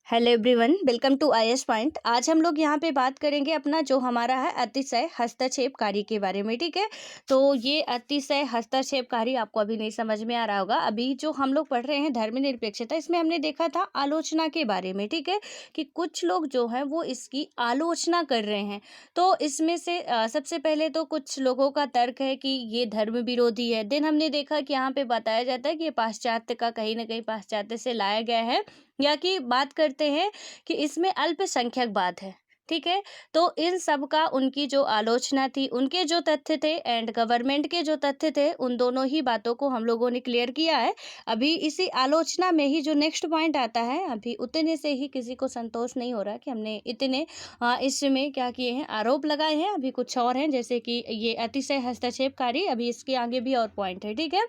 Hello everyone, welcome to IAS point. आज हम लोग यहाँ पे बात करेंगे अपना जो हमारा है अतिशय हस्तक्षेपकारी के बारे में। ठीक है, तो ये अतिशय हस्तक्षेपकारी आपको अभी नहीं समझ में आ रहा होगा। अभी जो हम लोग पढ़ रहे हैं धर्मनिरपेक्षता, इसमें हमने देखा था आलोचना के बारे में। ठीक है, कि कुछ लोग जो हैं वो इसकी आलोचना कर रहे हैं। तो इसमें से सबसे पहले तो कुछ लोगों का तर्क है कि ये धर्म विरोधी है। देन हमने देखा कि यहाँ पे बताया जाता है कि ये पाश्चात्य का कहीं ना कहीं पाश्चात्य से लाया गया है, या कि बात करते हैं कि इसमें अल्पसंख्यकवाद है। ठीक है, तो इन सब का उनकी जो आलोचना थी, उनके जो तथ्य थे एंड गवर्नमेंट के जो तथ्य थे, उन दोनों ही बातों को हम लोगों ने क्लियर किया है। अभी इसी आलोचना में ही जो नेक्स्ट पॉइंट आता है, अभी उतने से ही किसी को संतोष नहीं हो रहा कि हमने इतने इसमें क्या किए हैं, आरोप लगाए हैं। अभी कुछ और हैं, जैसे कि ये अतिशय हस्तक्षेपकारी, अभी इसके आगे भी और पॉइंट है। ठीक है,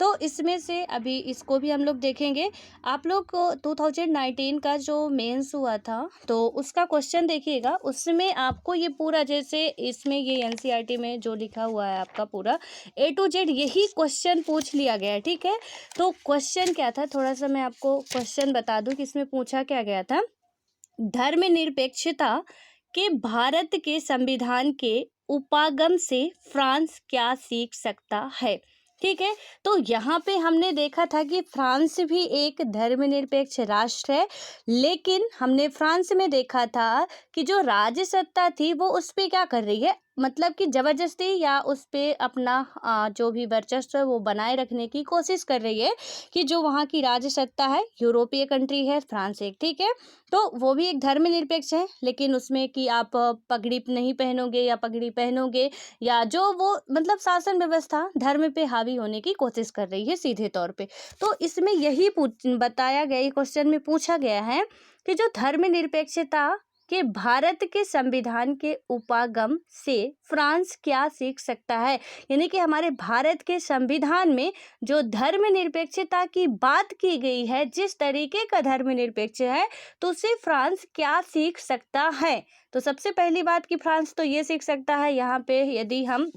तो इसमें से अभी इसको भी हम लोग देखेंगे। आप लोग को 2019 का जो मेंस हुआ था, तो उसका क्वेश्चन देखिएगा। उसमें आपको ये पूरा, जैसे इसमें ये एनसीईआरटी में जो लिखा हुआ है आपका पूरा ए टू जेड यही क्वेश्चन पूछ लिया गया है। ठीक है, तो क्वेश्चन क्या था, थोड़ा सा मैं आपको क्वेश्चन बता दूं कि इसमें पूछा क्या गया था। धर्मनिरपेक्षता के भारत के संविधान के उपागम से फ्रांस क्या सीख सकता है। ठीक है, तो यहाँ पे हमने देखा था कि फ्रांस भी एक धर्मनिरपेक्ष राष्ट्र है, लेकिन हमने फ्रांस में देखा था कि जो राज्य सत्ता थी वो उस पे क्या कर रही है, मतलब कि जबरदस्ती या उस पे अपना जो भी वर्चस्व है वो बनाए रखने की कोशिश कर रही है। कि जो वहाँ की राज्य सत्ता है, यूरोपीय कंट्री है फ्रांस एक। ठीक है, तो वो भी एक धर्मनिरपेक्ष है, लेकिन उसमें कि आप पगड़ी नहीं पहनोगे या पगड़ी पहनोगे, या जो वो मतलब शासन व्यवस्था धर्म पे हावी होने की कोशिश कर रही है सीधे तौर पे। तो इसमें यही बताया गया, क्वेश्चन में पूछा गया है कि जो धर्मनिरपेक्षता के भारत के संविधान के उपागम से फ्रांस क्या सीख सकता है। यानी कि हमारे भारत के संविधान में जो धर्मनिरपेक्षता की बात की गई है, जिस तरीके का धर्मनिरपेक्ष है, तो उससे फ्रांस क्या सीख सकता है। तो सबसे पहली बात कि फ्रांस तो ये सीख सकता है, यहाँ पे यदि हम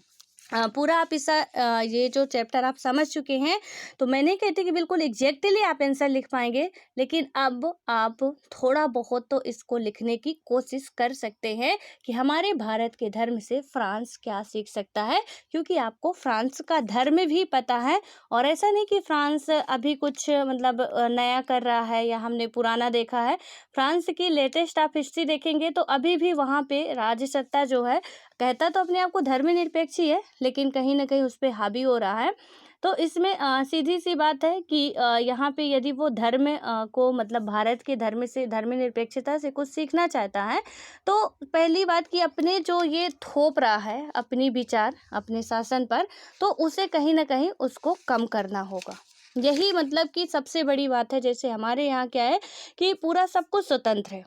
पूरा आप इस ये जो चैप्टर आप समझ चुके हैं, तो मैं नहीं कहती कि बिल्कुल एग्जैक्टली आप आंसर लिख पाएंगे, लेकिन अब आप थोड़ा बहुत तो इसको लिखने की कोशिश कर सकते हैं कि हमारे भारत के धर्म से फ्रांस क्या सीख सकता है, क्योंकि आपको फ्रांस का धर्म भी पता है। और ऐसा नहीं कि फ्रांस अभी कुछ मतलब नया कर रहा है या हमने पुराना देखा है। फ्रांस की लेटेस्ट आप हिस्ट्री देखेंगे तो अभी भी वहाँ पे राज्य सत्ता जो है, कहता तो अपने आप को धर्मनिरपेक्ष ही है, लेकिन कहीं ना कहीं उस पर हावी हो रहा है। तो इसमें सीधी सी बात है कि यहाँ पे यदि वो धर्म को मतलब भारत के धर्म से, धर्मनिरपेक्षता से कुछ सीखना चाहता है, तो पहली बात कि अपने जो ये थोप रहा है अपनी विचार अपने शासन पर, तो उसे कहीं ना कहीं उसको कम करना होगा। यही मतलब कि सबसे बड़ी बात है। जैसे हमारे यहाँ क्या है कि पूरा सब कुछ स्वतंत्र है।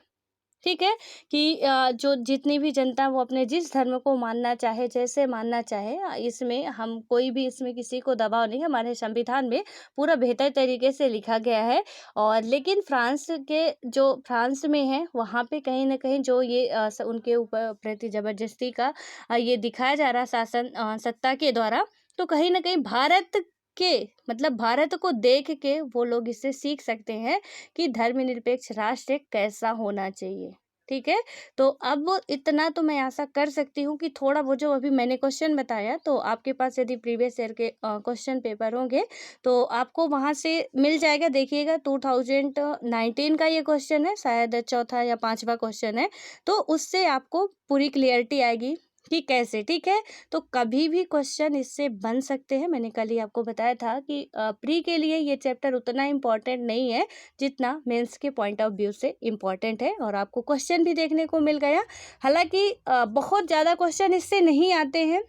ठीक है, कि जो जितनी भी जनता वो अपने जिस धर्म को मानना चाहे, जैसे मानना चाहे, इसमें हम कोई भी इसमें किसी को दबाव नहीं, हमारे संविधान में पूरा बेहतर तरीके से लिखा गया है। और लेकिन फ्रांस के जो फ्रांस में है, वहाँ पे कहीं ना कहीं जो ये उनके ऊपर प्रति जबरदस्ती का ये दिखाया जा रहा शासन सत्ता के द्वारा, तो कहीं ना कहीं भारत के मतलब भारत को देख के वो लोग इससे सीख सकते हैं कि धर्मनिरपेक्ष राष्ट्र कैसा होना चाहिए। ठीक है, तो अब इतना तो मैं आशा कर सकती हूँ कि थोड़ा वो जो अभी मैंने क्वेश्चन बताया, तो आपके पास यदि प्रीवियस ईयर के क्वेश्चन पेपर होंगे तो आपको वहाँ से मिल जाएगा। देखिएगा 2019 का ये क्वेश्चन है, शायद चौथा या पांचवा क्वेश्चन है, तो उससे आपको पूरी क्लियरिटी आएगी कि कैसे। ठीक है, तो कभी भी क्वेश्चन इससे बन सकते हैं। मैंने कल ही आपको बताया था कि प्री के लिए ये चैप्टर उतना इम्पोर्टेंट नहीं है जितना मेंस के पॉइंट ऑफ व्यू से इम्पोर्टेंट है। और आपको क्वेश्चन भी देखने को मिल गया। हालांकि बहुत ज़्यादा क्वेश्चन इससे नहीं आते हैं,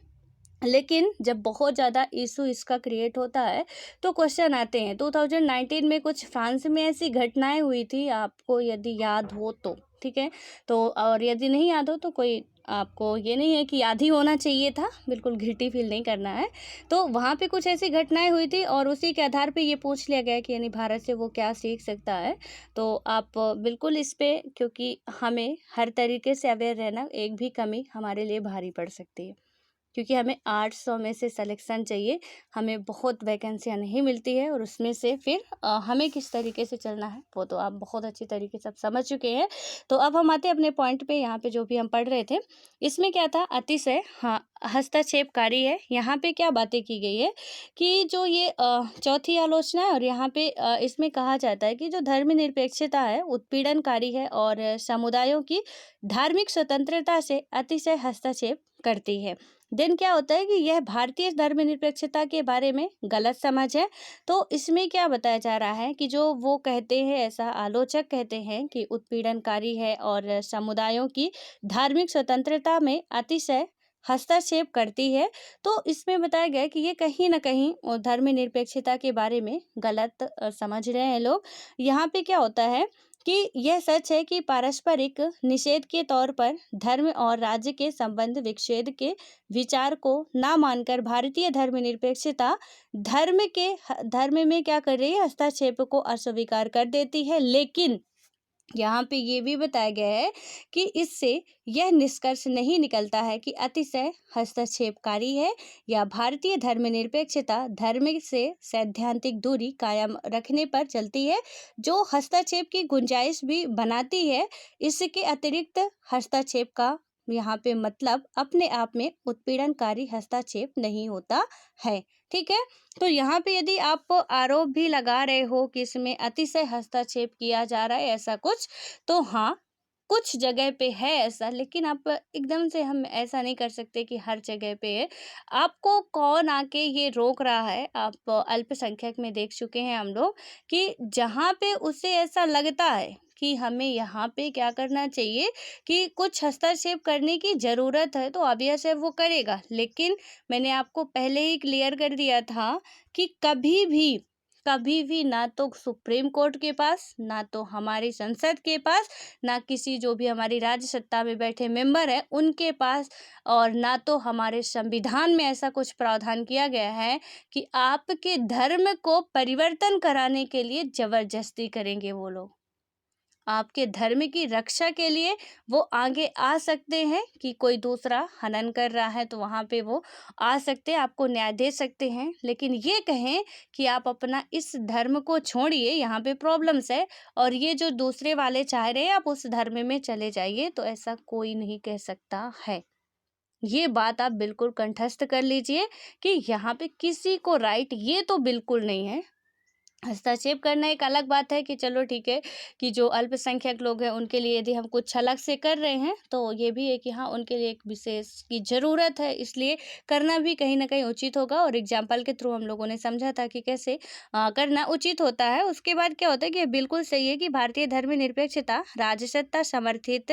लेकिन जब बहुत ज़्यादा इशू इसका क्रिएट होता है तो क्वेश्चन आते हैं। 2019 में कुछ फ्रांस में ऐसी घटनाएं हुई थी, आपको यदि याद हो तो। ठीक है, तो और यदि नहीं याद हो तो कोई आपको ये नहीं है कि याद ही होना चाहिए था, बिल्कुल गिल्टी फील नहीं करना है। तो वहाँ पे कुछ ऐसी घटनाएं हुई थी और उसी के आधार पे ये पूछ लिया गया कि यानी भारत से वो क्या सीख सकता है। तो आप बिल्कुल इस पे, क्योंकि हमें हर तरीके से अवेयर रहना, एक भी कमी हमारे लिए भारी पड़ सकती है। क्योंकि हमें 800 में से सिलेक्शन चाहिए, हमें बहुत वैकेंसियाँ नहीं मिलती है और उसमें से फिर हमें किस तरीके से चलना है वो तो आप बहुत अच्छी तरीके से अब समझ चुके हैं। तो अब हम आते हैं अपने पॉइंट पे, यहाँ पे जो भी हम पढ़ रहे थे इसमें क्या था, अतिशय हाँ हस्तक्षेपकारी है। यहाँ पे क्या बातें की गई है कि जो ये चौथी आलोचना है और यहाँ पे इसमें कहा जाता है कि जो धर्मनिरपेक्षता है उत्पीड़नकारी है और समुदायों की धार्मिक स्वतंत्रता से अतिशय हस्तक्षेप करती है। देन क्या होता है कि यह भारतीय धर्मनिरपेक्षता के बारे में गलत समझ है। तो इसमें क्या बताया जा रहा है कि जो वो कहते हैं, ऐसा आलोचक कहते हैं कि उत्पीड़नकारी है और समुदायों की धार्मिक स्वतंत्रता में अतिशय हस्तक्षेप करती है। तो इसमें बताया गया है कि ये कहीं ना कहीं धर्मनिरपेक्षता के बारे में गलत समझ रहे हैं लोग। यहाँ पे क्या होता है कि यह सच है कि पारस्परिक निषेध के तौर पर धर्म और राज्य के संबंध विच्छेद के विचार को ना मानकर भारतीय धर्मनिरपेक्षता धर्म में क्या कर रही है, हस्तक्षेप को अस्वीकार कर देती है। लेकिन यहाँ पे ये भी बताया गया है कि इससे यह निष्कर्ष नहीं निकलता है कि अतिशय हस्तक्षेपकारी है या भारतीय धर्मनिरपेक्षता धर्म से सैद्धांतिक दूरी कायम रखने पर चलती है, जो हस्तक्षेप की गुंजाइश भी बनाती है। इसके अतिरिक्त हस्तक्षेप का यहाँ पे मतलब अपने आप में उत्पीड़नकारी हस्तक्षेप नहीं होता है। ठीक है, तो यहाँ पे यदि आप आरोप भी लगा रहे हो कि इसमें अतिशय हस्तक्षेप किया जा रहा है ऐसा कुछ, तो हाँ कुछ जगह पे है ऐसा, लेकिन आप एकदम से हम ऐसा नहीं कर सकते कि हर जगह पे है। आपको कौन आके ये रोक रहा है, आप अल्पसंख्यक में देख चुके हैं हम लोग कि जहाँ पे उसे ऐसा लगता है कि हमें यहाँ पे क्या करना चाहिए कि कुछ हस्तक्षेप करने की ज़रूरत है, तो ऑब्वियस है वो करेगा। लेकिन मैंने आपको पहले ही क्लियर कर दिया था कि कभी भी ना तो सुप्रीम कोर्ट के पास, ना तो हमारी संसद के पास, ना किसी जो भी हमारी राज्य सत्ता में बैठे मेंबर है उनके पास, और ना तो हमारे संविधान में ऐसा कुछ प्रावधान किया गया है कि आपके धर्म को परिवर्तन कराने के लिए जबरदस्ती करेंगे वो लोग। आपके धर्म की रक्षा के लिए वो आगे आ सकते हैं कि कोई दूसरा हनन कर रहा है तो वहाँ पे वो आ सकते हैं, आपको न्याय दे सकते हैं। लेकिन ये कहें कि आप अपना इस धर्म को छोड़िए, यहाँ पे प्रॉब्लम्स है, और ये जो दूसरे वाले चाह रहे हैं आप उस धर्म में चले जाइए, तो ऐसा कोई नहीं कह सकता है। ये बात आप बिल्कुल कंठस्थ कर लीजिए कि यहाँ पे किसी को राइट ये तो बिल्कुल नहीं है। हस्तक्षेप करना एक अलग बात है कि चलो ठीक है कि जो अल्पसंख्यक लोग हैं उनके लिए यदि हम कुछ अलग से कर रहे हैं तो ये भी है कि हाँ उनके लिए एक विशेष की ज़रूरत है, इसलिए करना भी कहीं ना कहीं उचित होगा। और एग्जाम्पल के थ्रू हम लोगों ने समझा था कि कैसे करना उचित होता है। उसके बाद क्या होता है कि ये बिल्कुल सही है कि भारतीय धर्मनिरपेक्षता राजसत्ता समर्थित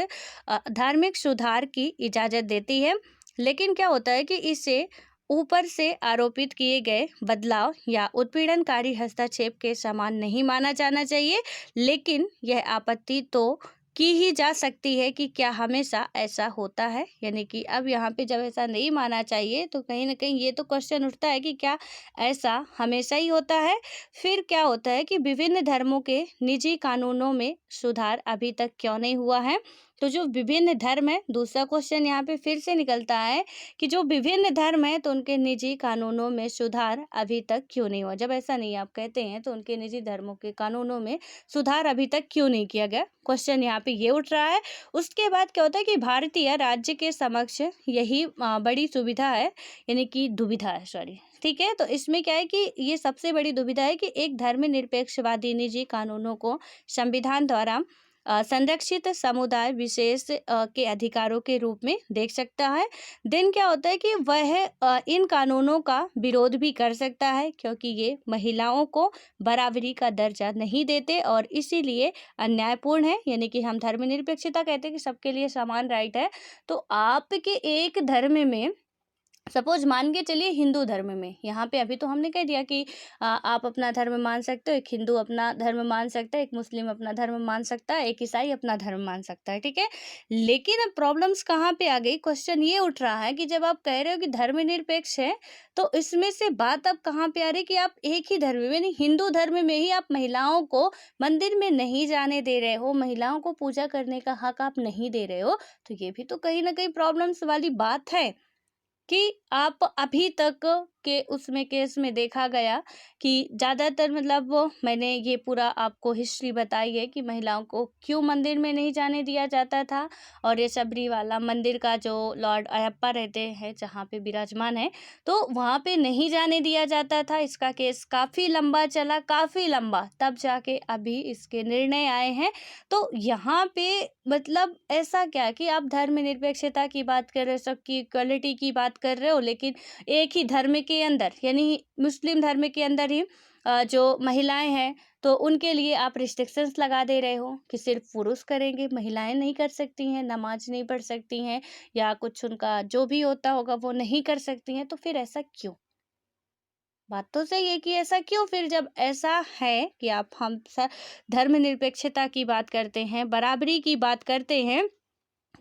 धार्मिक सुधार की इजाज़त देती है। लेकिन क्या होता है कि इससे ऊपर से आरोपित किए गए बदलाव या उत्पीड़नकारी हस्तक्षेप के समान नहीं माना जाना चाहिए। लेकिन यह आपत्ति तो की ही जा सकती है कि क्या हमेशा ऐसा होता है, यानी कि अब यहाँ पे जब ऐसा नहीं माना चाहिए तो कहीं ना कहीं ये तो क्वेश्चन उठता है कि क्या ऐसा हमेशा ही होता है। फिर क्या होता है कि विभिन्न धर्मों के निजी कानूनों में सुधार अभी तक क्यों नहीं हुआ है। तो जो विभिन्न धर्म है, दूसरा क्वेश्चन यहाँ पे फिर से निकलता है कि जो विभिन्न धर्म है तो उनके निजी कानूनों में सुधार अभी तक क्यों नहीं हुआ। जब ऐसा नहीं आप कहते हैं तो उनके निजी धर्मों के कानूनों में सुधार अभी तक क्यों नहीं किया गया, क्वेश्चन यहाँ पे ये उठ रहा है। उसके बाद क्या होता है कि भारतीय राज्य के समक्ष यही बड़ी सुविधा है, यानी कि दुविधा है, सॉरी। ठीक है, तो इसमें क्या है कि ये सबसे बड़ी दुविधा है कि एक धर्मनिरपेक्षवादी निजी कानूनों को संविधान द्वारा संरक्षित समुदाय विशेष के अधिकारों के रूप में देख सकता है। दिन क्या होता है कि वह इन कानूनों का विरोध भी कर सकता है क्योंकि ये महिलाओं को बराबरी का दर्जा नहीं देते और इसीलिए अन्यायपूर्ण है। यानी कि हम धर्मनिरपेक्षता कहते हैं कि सबके लिए समान राइट है। तो आपके एक धर्म में, सपोज मान के चलिए हिंदू धर्म में, यहाँ पे अभी तो हमने कह दिया कि आप अपना धर्म मान सकते हो, एक हिंदू अपना धर्म मान सकता है, एक मुस्लिम अपना धर्म मान सकता है, एक ईसाई अपना धर्म मान सकता है। ठीक है, लेकिन अब प्रॉब्लम्स कहाँ पे आ गई, क्वेश्चन ये उठ रहा है कि जब आप कह रहे हो कि धर्मनिरपेक्ष है तो इसमें से बात अब कहाँ पे आ रही कि आप एक ही धर्म में, नहीं हिंदू धर्म में ही आप महिलाओं को मंदिर में नहीं जाने दे रहे हो, महिलाओं को पूजा करने का हक आप नहीं दे रहे हो। तो ये भी तो कहीं ना कहीं प्रॉब्लम्स वाली बात है। कि आप अभी तक के उसमें केस में देखा गया कि ज़्यादातर मतलब मैंने ये पूरा आपको हिस्ट्री बताई है कि महिलाओं को क्यों मंदिर में नहीं जाने दिया जाता था। और ये शबरी वाला मंदिर का जो लॉर्ड अयप्पा रहते हैं जहाँ पे विराजमान है, तो वहाँ पे नहीं जाने दिया जाता था। इसका केस काफ़ी लंबा चला, काफ़ी लंबा, तब जाके अभी इसके निर्णय आए हैं। तो यहाँ पे मतलब ऐसा क्या कि आप धर्मनिरपेक्षता की बात कर रहे हो, सबकी इक्वलिटी की बात कर रहे हो, लेकिन एक ही धर्म के अंदर यानी मुस्लिम धर्म के अंदर ही जो महिलाएं हैं तो उनके लिए आप रिस्ट्रिक्शंस लगा दे रहे हो कि सिर्फ पुरुष करेंगे, महिलाएं नहीं कर सकती हैं, नमाज नहीं पढ़ सकती हैं, या कुछ उनका जो भी होता होगा वो नहीं कर सकती हैं। तो फिर ऐसा क्यों? बात तो सही है कि ऐसा क्यों? फिर जब ऐसा है कि आप हम धर्मनिरपेक्षता की बात करते हैं, बराबरी की बात करते हैं,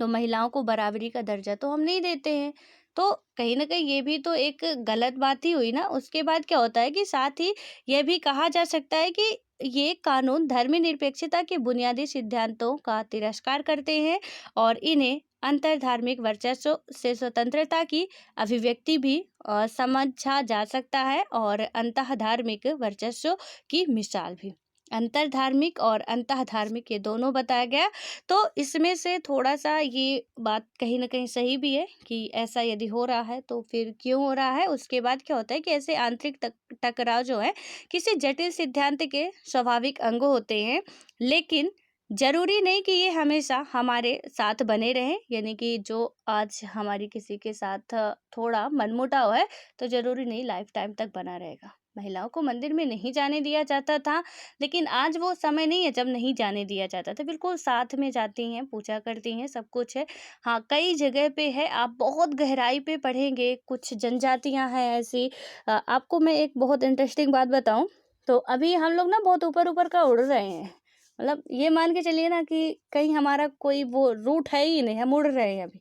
तो महिलाओं को बराबरी का दर्जा तो हम नहीं देते हैं। तो कहीं न कहीं ये भी तो एक गलत बात ही हुई ना। उसके बाद क्या होता है कि साथ ही ये भी कहा जा सकता है कि ये कानून धर्मनिरपेक्षता के बुनियादी सिद्धांतों का तिरस्कार करते हैं और इन्हें अंतर्धार्मिक वर्चस्व से स्वतंत्रता की अभिव्यक्ति भी समझा जा सकता है और अंतःधार्मिक वर्चस्व की मिसाल भी। अंतर्धार्मिक और अंतःधार्मिक ये दोनों बताया गया। तो इसमें से थोड़ा-सा ये बात कहीं न कहीं सही भी है कि ऐसा यदि हो रहा है तो फिर क्यों हो रहा है? उसके बाद क्या होता है कि ऐसे आंतरिक टकराव जो है किसी जटिल सिद्धांत के स्वाभाविक अंग होते हैं, लेकिन ज़रूरी नहीं कि ये हमेशा हमारे साथ बने रहें। यानी कि जो आज हमारी किसी के साथ थोड़ा मनमुटाव है, तो ज़रूरी नहीं लाइफ़ टाइम तक बना रहेगा। महिलाओं को मंदिर में नहीं जाने दिया जाता था, लेकिन आज वो समय नहीं है जब नहीं जाने दिया जाता था। बिल्कुल साथ में जाती हैं, पूजा करती हैं, सब कुछ है। हाँ, कई जगह पे है, आप बहुत गहराई पे पढ़ेंगे, कुछ जनजातियाँ हैं ऐसी। आपको मैं एक बहुत इंटरेस्टिंग बात बताऊँ, तो अभी हम लोग ना बहुत ऊपर-ऊपर का उड़ रहे हैं। मतलब ये मान के चलिए ना कि कहीं हमारा कोई वो रूट है ही नहीं, हम उड़ रहे हैं अभी।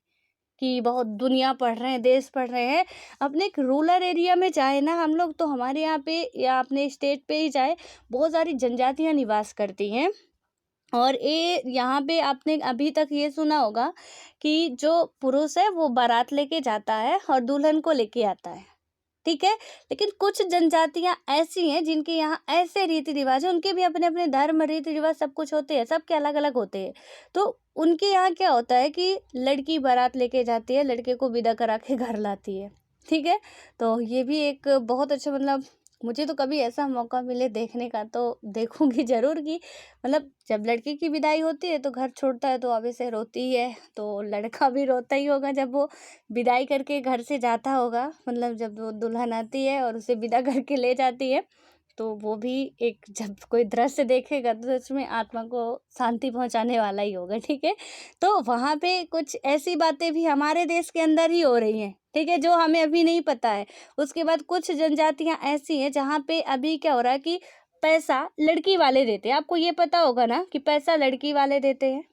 कि बहुत दुनिया पढ़ रहे हैं, देश पढ़ रहे हैं। अपने एक रूरल एरिया में जाए ना हम लोग, तो हमारे यहाँ पे या अपने स्टेट पे ही जाए, बहुत सारी जनजातियाँ निवास करती हैं। और ये यहाँ पे आपने अभी तक ये सुना होगा कि जो पुरुष है वो बारात लेके जाता है और दुल्हन को लेके आता है। ठीक है? लेकिन कुछ जनजातियाँ ऐसी हैं जिनके यहाँ ऐसे रीति-रिवाज हैं, उनके भी अपने-अपने धर्म, रीति-रिवाज सब कुछ होते हैं, सबके अलग-अलग होते हैं। तो उनके यहाँ क्या होता है कि लड़की बारात लेके जाती है, लड़के को विदा करा के घर लाती है। ठीक है? तो ये भी एक बहुत अच्छा मतलब मुझे तो कभी ऐसा मौका मिले देखने का तो देखूँगी ज़रूर कि मतलब जब लड़की की विदाई होती है तो घर छोड़ता है तो ऑब्वियसली रोती ही है, तो लड़का भी रोता ही होगा जब वो विदाई करके घर से जाता होगा। मतलब जब वो दुल्हन आती है और उसे विदा करके ले जाती है, तो वो भी एक जब कोई दृश्य देखेगा तो उसमें आत्मा को शांति पहुँचाने वाला ही होगा, ठीक है? तो वहाँ पे कुछ ऐसी बातें भी हमारे देश के अंदर ही हो रही हैं, ठीक है? जो हमें अभी नहीं पता है। उसके बाद कुछ जनजातियाँ ऐसी हैं जहाँ पे अभी क्या हो रहा है कि पैसा लड़की वाले देते हैं। आपको ये पता होगा ना कि पैसा लड़की वाले देते हैं।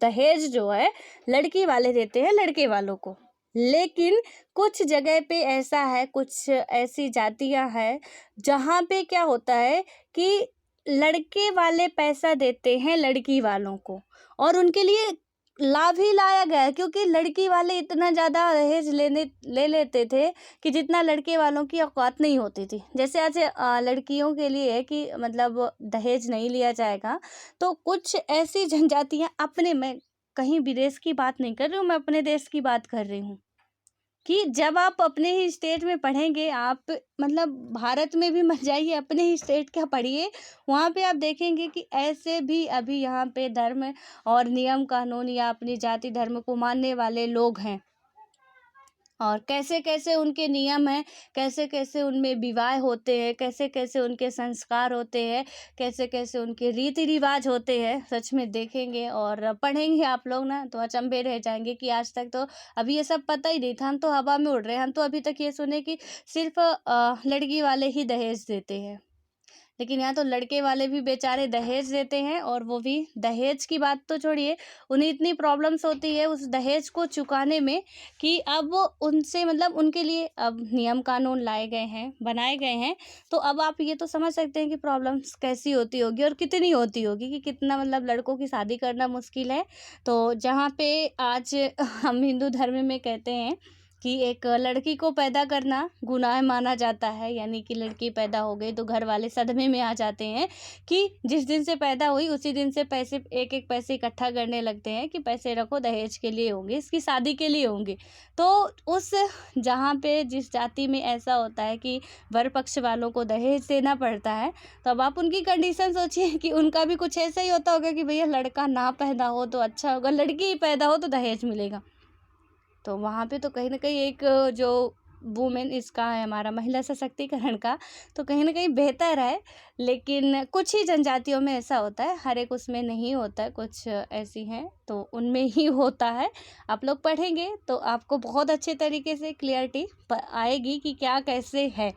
दहेज जो है लड़की वाले देते हैं लड़के वालों को। लेकिन कुछ जगह पे ऐसा है, कुछ ऐसी जातियाँ हैं जहाँ पे क्या होता है कि लड़के वाले पैसा देते हैं लड़की वालों को और उनके लिए लाभ ही लाया गया है, क्योंकि लड़की वाले इतना ज़्यादा दहेज ले लेते थे कि जितना लड़के वालों की औकात नहीं होती थी। जैसे आज लड़कियों के लिए है कि मतलब दहेज नहीं लिया जाएगा, तो कुछ ऐसी जनजातियाँ अपने में, कहीं विदेश की बात नहीं कर रही हूँ, मैं अपने देश की बात कर रही हूँ कि जब आप अपने ही स्टेट में पढ़ेंगे, आप मतलब भारत में भी मत जाइए, अपने ही स्टेट का पढ़िए, वहाँ पे आप देखेंगे कि ऐसे भी अभी यहाँ पे धर्म और नियम कानून या अपनी जाति धर्म को मानने वाले लोग हैं। और कैसे-कैसे उनके नियम हैं, कैसे-कैसे उनमें विवाह होते हैं, कैसे-कैसे उनके संस्कार होते हैं, कैसे-कैसे उनके रीति-रिवाज होते हैं। सच में देखेंगे और पढ़ेंगे आप लोग ना तो अचंभे रह जाएँगे कि आज तक तो अभी ये सब पता ही नहीं था, हम तो हवा में उड़ रहे हैं। हम तो अभी तक ये सुने कि सिर्फ़ लड़की वाले ही दहेज देते हैं। लेकिन यहाँ तो लड़के वाले भी बेचारे दहेज देते हैं, और वो भी दहेज की बात तो छोड़िए, उन्हें इतनी प्रॉब्लम्स होती है उस दहेज को चुकाने में कि अब वो उनसे मतलब उनके लिए अब नियम कानून लाए गए हैं, बनाए गए हैं। तो अब आप ये तो समझ सकते हैं कि प्रॉब्लम्स कैसी होती होगी और कितनी होती होगी कि कितना मतलब लड़कों की शादी करना मुश्किल है। तो जहाँ पे आज हम हिंदू धर्म में कहते हैं कि एक लड़की को पैदा करना गुनाह माना जाता है, यानी कि लड़की पैदा हो गई तो घर वाले सदमे में आ जाते हैं कि जिस दिन से पैदा हुई उसी दिन से पैसे एक एक पैसे इकट्ठा करने लगते हैं कि पैसे रखो, दहेज के लिए होंगे, इसकी शादी के लिए होंगे। तो उस जहाँ पे जिस जाति में ऐसा होता है कि वर पक्ष वालों को दहेज देना पड़ता है, तो अब आप उनकी कंडीशन सोचिए कि उनका भी कुछ ऐसा ही होता होगा कि भैया लड़का ना पैदा हो तो अच्छा होगा, लड़की ही पैदा हो तो दहेज मिलेगा। तो वहाँ पे तो कहीं न कहीं एक जो वुमेन इसका है हमारा महिला सशक्तिकरण का, तो कहीं न कहीं बेहतर है। लेकिन कुछ ही जनजातियों में ऐसा होता है, हर एक उसमें नहीं होता है, कुछ ऐसी हैं तो उनमें ही होता है। आप लोग पढ़ेंगे तो आपको बहुत अच्छे तरीके से क्लियरिटी आएगी कि क्या कैसे है।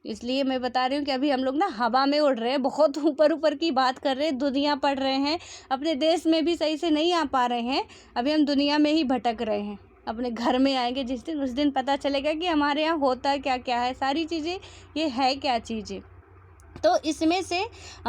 इसलिए मैं बता रही हूँ कि अभी हम लोग ना हवा में उड़ रहे हैं, बहुत ऊपर-ऊपर की बात कर रहे हैं, दुनिया पढ़ रहे हैं, अपने देश में भी सही से नहीं आ पा रहे हैं। अभी हम दुनिया में ही भटक रहे हैं। अपने घर में आएँगे जिस दिन, उस दिन पता चलेगा कि हमारे यहाँ होता क्या-क्या है, सारी चीज़ें, ये है क्या चीज़ें। तो इसमें से